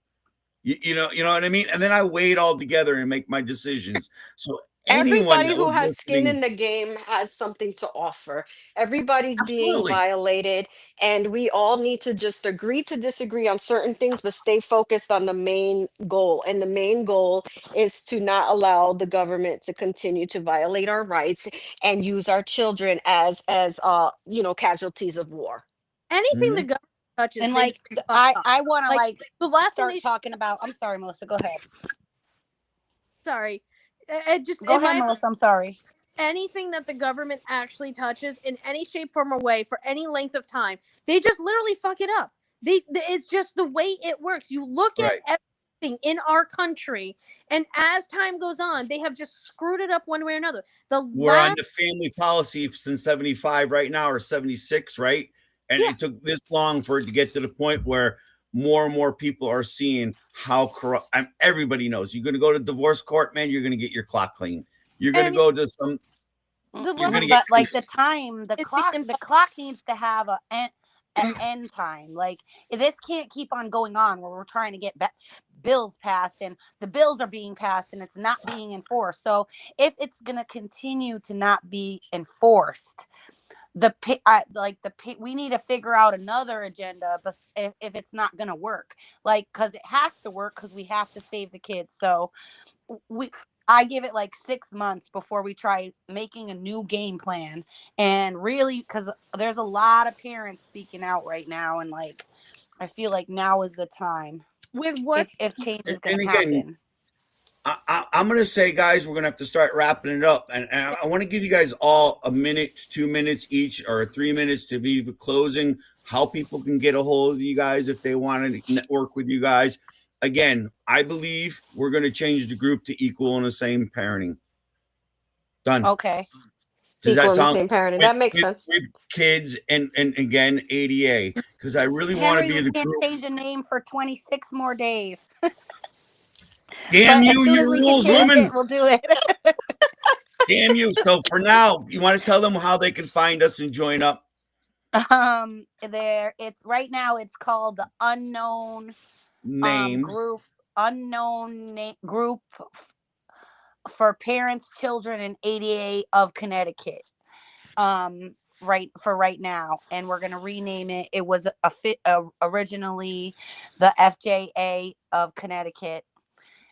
You know what I mean? And then I weigh it all together and make my decisions. So anyone Everybody that who was has skin listening, in the game has something to offer. Everybody's being absolutely. violated, and we all need to just agree to disagree on certain things, but stay focused on the main goal. And the main goal is to not allow the government to continue to violate our rights and use our children as casualties of war. Anything the Mhm. government touches, And they like just fuck I up. I want to Like like the last thing start they should, talking about. I'm sorry, Melissa. Go ahead. sorry, it just Go in ahead, my Melissa. I'm sorry. anything that the government actually touches in any shape, form, or way for any length of time, they just literally fuck it up. It's just the way it works. You look at Right. everything in our country, and as time goes on, they have just screwed it up one way or another. The We're on last, the family policy since 75 right now, or 76, right? And yeah, it took this long for it to get to the point where more and more people are seeing how corrupt. Everybody knows you're going to go to divorce court, man, you're going to get your clock clean. You're and going I to mean go to some, the you're going to last get But like the time, is being the involved. clock needs to have a end time. Like this can't keep on going on where we're trying to get bills passed and the bills are being passed and it's not being enforced. So if it's gonna continue to not be enforced, we need to figure out another agenda. But if it's not gonna work, like because it has to work because we have to save the kids. So we I give it like 6 months before we try making a new game plan. And really, because there's a lot of parents speaking out right now, and like I feel like now is the time With what if change is and gonna again, happen. I'm going to say, guys, we're going to have to start wrapping it up. And I want to give you guys all a minute, 2 minutes each, or 3 minutes to be closing, how people can get a hold of you guys if they want to network with you guys. again, I believe we're going to change the group to equal and the same parenting. Done. Okay. Does that Equal in the sound same parenting. with, That makes with, sense. with kids and again ADA? Because I really want to Henry, be we the can't group. change a name for 26 more days. Damn But as you, soon your as we can rules, change woman. it, we'll do it. Damn you. So for now, you want to tell them how they can find us and join up? It's right now it's called the unknown Name. group for parents, children, and ADA of Connecticut. Right now, and we're gonna rename it. It was originally the FJA of Connecticut,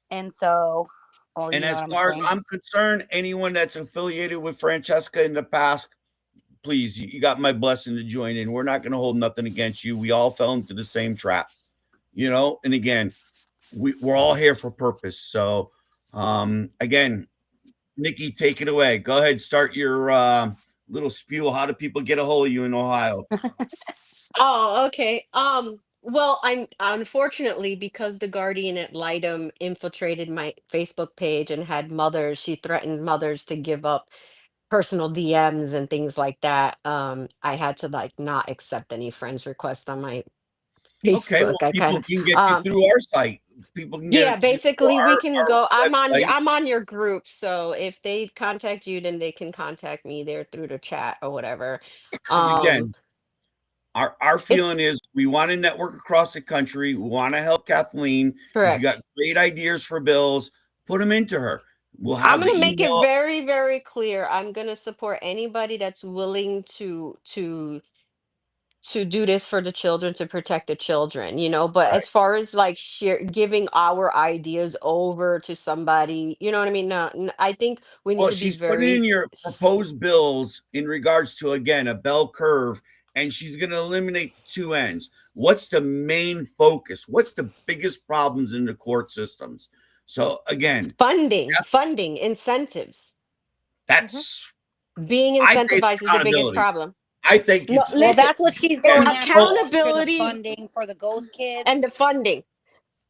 and so, oh, And you know as what I'm far as saying. I'm concerned, anyone that's affiliated with Francesca in the past, please, you got my blessing to join in. We're not going to hold nothing against you. We all fell into the same trap, and again, we're all here for purpose. So again, Nikki, take it away. Go ahead, start your little spiel. How do people get a hold of you in Ohio? Oh, okay. Well, I'm unfortunately, because the Guardian ad litem infiltrated my Facebook page and had mothers, she threatened mothers to give up personal DMs and things like that. I had to like not accept any friends requests on my Okay, Facebook. well, I kind people of can get you through our site. People can get yeah, it through basically we can our go. website. I'm on your group, so if they contact you, then they can contact me there through the chat or whatever. Because Um, again, our it's feeling is we want to network across the country. We want to help Kathleen. If you got correct. great ideas for bills, put them into her. We'll I'm have the gonna make it email. very, very clear. I'm gonna support anybody that's willing to do this for the children, to protect the children, but Right. as far as like giving our ideas over to somebody, you know what I mean? No, I think we need Well, to be she's putting in very your proposed bills in regards to, again, a bell curve, and she's going to eliminate the two ends. What's the main focus? What's the biggest problems in the court systems? So, again, funding, incentives. Mhm. that's, Being I say it's incentivized is the biggest accountability. problem. I think No, it's, Well, listen, that's what she's again, going after, well, after the accountability funding for the ghost kids. and the funding.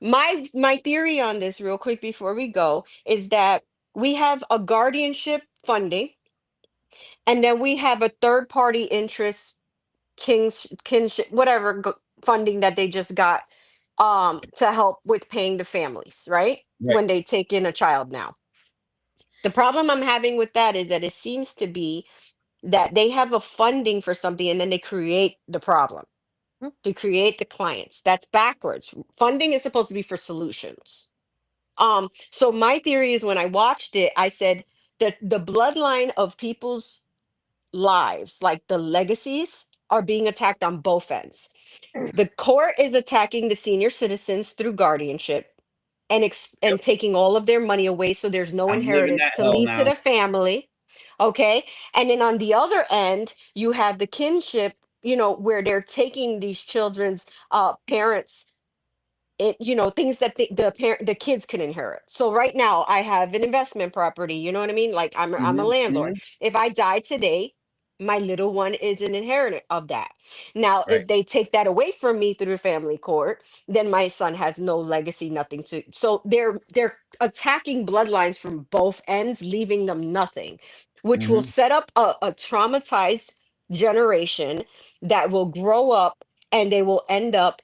My theory on this, real quick before we go, is that we have a guardianship funding, and then we have a third party interest kinship, whatever funding that they just got, to help with paying the families, right, right. when they take in a child. Now the problem I'm having with that is that it seems to be that they have a funding for something and then they create the problem, Mhm. to create the clients. That's backwards. Funding is supposed to be for solutions. So my theory is, when I watched it, I said that the bloodline of people's lives, like the legacies, are being attacked on both ends. The court is attacking the senior citizens through guardianship and Yep. and taking all of their money away, so there's no I'm living inheritance that to hell leave to now. the family. Okay, and then on the other end, you have the kinship, where they're taking these children's parents, things that the kids can inherit. So right now I have an investment property, you know what I mean, like I'm a Hmm. landlord. Hmm. If I die today, my little one is an inheritor of that. Now Right. if they take that away from me through the family court, then my son has no legacy, nothing to. So they're attacking bloodlines from both ends, leaving them nothing, which will Hmm. set up a traumatized generation that will grow up, and they will end up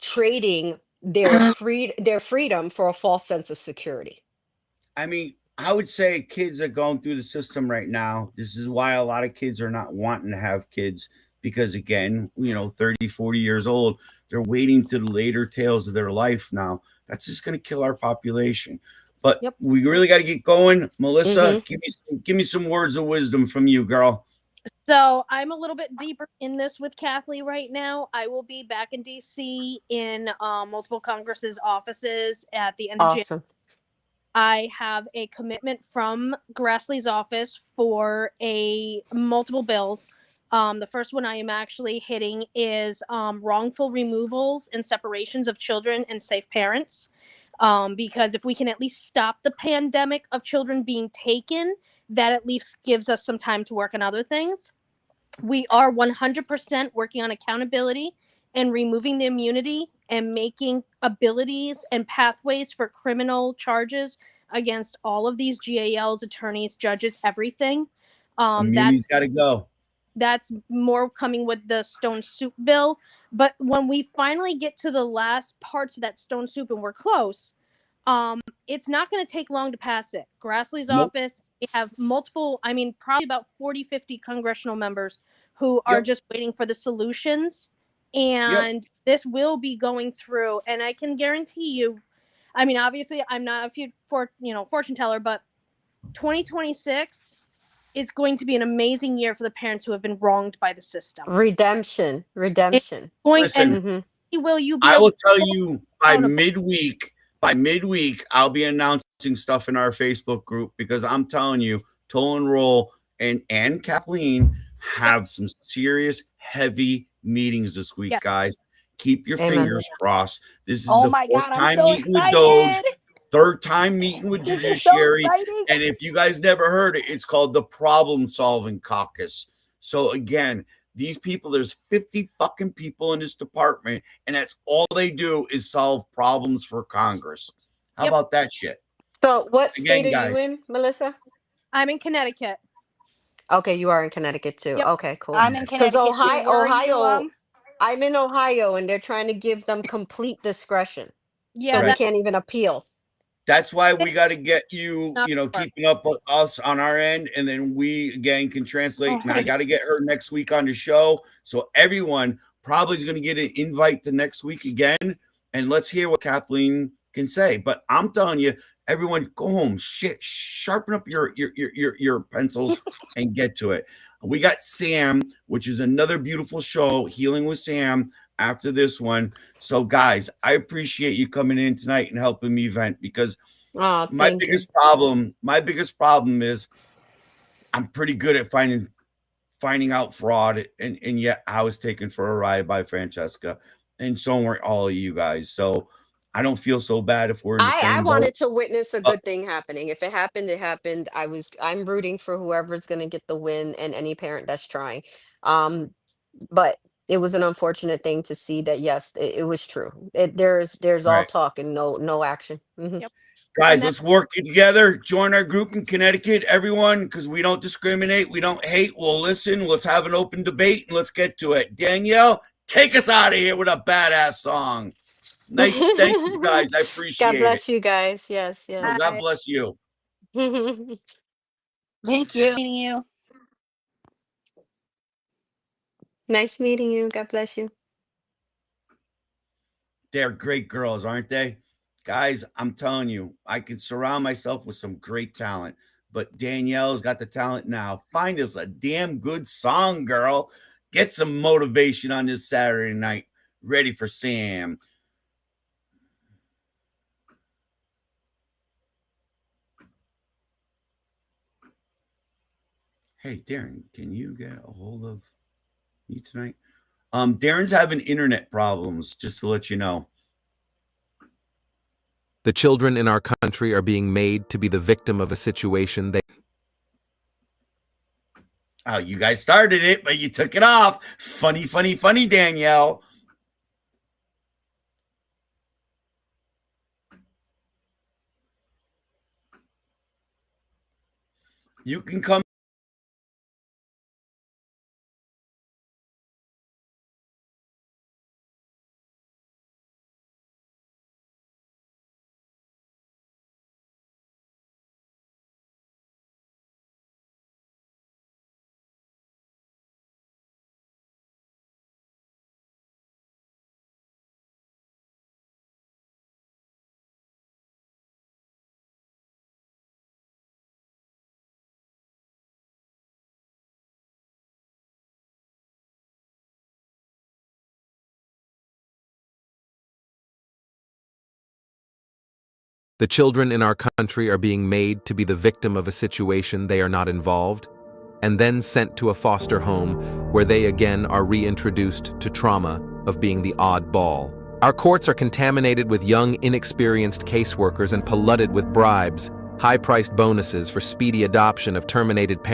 trading their freedom for a false sense of security. I mean, I would say kids are going through the system right now. This is why a lot of kids are not wanting to have kids because, again, 30, 40 years old, they're waiting to the later tales of their life now. That's just going to kill our population. But Yep. we really got to get going. Melissa, Hmm. give me some words of wisdom from you, girl. So I'm a little bit deeper in this with Kathleen right now. I will be back in DC in multiple Congress's offices at the end of January. Awesome. I have a commitment from Grassley's office for a multiple bills. The first one I am actually hitting is wrongful removals and separations of children and safe parents. Because if we can at least stop the pandemic of children being taken, that at least gives us some time to work on other things. We are 100% working on accountability and removing the immunity and making abilities and pathways for criminal charges against all of these GALs, attorneys, judges, everything. Immunity's got to go. That's more coming with the Stone Soup bill. But when we finally get to the last parts of that Stone Soup, and we're close, it's not going to take long to pass it. Grassley's Nope. office, they have multiple, I mean, probably about 40, 50 congressional members who are just waiting for the solutions. And this will be going through. And I can guarantee you, I mean, obviously, I'm not a fortune teller, but 2026 is going to be an amazing year for the parents who have been wronged by the system. Redemption. Listen, and will you be I able will to tell hold you by accountable? midweek, I'll be announcing stuff in our Facebook group because I'm telling you, Toll and Roll and Kathleen have some serious heavy meetings this week, guys. Keep your Amen. fingers crossed. This is Oh the my fourth God, I'm time so meeting with Doge, excited. third time meeting with This is so Judiciary. exciting. And if you guys never heard it, it's called the Problem Solving Caucus. So again, these people, there's 50 fucking people in this department, and that's all they do is solve problems for Congress. How about that shit? So what Again, state are you guys. in, Melissa? I'm in Connecticut. Okay, you are in Connecticut too. Yep. Okay, cool. I'm in Because Connecticut too. Where are you, Ohio, I'm in Ohio, and they're trying to give them complete discretion. Yeah, So we Right. can't even appeal. That's why we got to get you, Not keeping up with us on our end. And then we, again, can translate. And I got to get her next week on the show. So everyone probably is going to get an invite to next week again. And let's hear what Kathleen can say. But I'm telling you, everyone, go home, sharpen up your pencils and get to it. We got Sam, which is another beautiful show, Healing with Sam, after this one. So guys, I appreciate you coming in tonight and helping me vent because my biggest problem is I'm pretty good at finding out fraud, and yet I was taken for a ride by Francesca, and so weren't all of you guys. So I don't feel so bad if we're in the same I boat. wanted to witness a good thing happening. If it happened, it happened. I'm rooting for whoever's going to get the win and any parent that's trying. But it was an unfortunate thing to see that. Yes, it was true. There's all Right. talk and no action. Mhm. Yep. Guys, let's work together. Join our group in Connecticut, everyone, because we don't discriminate. We don't hate. We'll listen. Let's have an open debate, and let's get to it. Danielle, take us out of here with a badass song. Nice. Thank you, guys. I appreciate God bless it. you guys. Yes, Oh, yes. God bless you. Thank you. Meeting you. Nice meeting you. God bless you. They're great girls, aren't they? Guys, I'm telling you, I can surround myself with some great talent, but Danielle's got the talent now. Find us a damn good song, girl. Get some motivation on this Saturday night. Ready for Sam. Hey, Darren, can you get a hold of me tonight? Darren's having internet problems, just to let you know. The children in our country are being made to be the victim of a situation they... Oh, you guys started it, but you took it off. Funny, funny, funny, Danielle. You can come. The children in our country are being made to be the victim of a situation they are not involved, and then sent to a foster home where they again are reintroduced to trauma of being the odd ball. Our courts are contaminated with young, inexperienced caseworkers and polluted with bribes, high-priced bonuses for speedy adoption of terminated parents.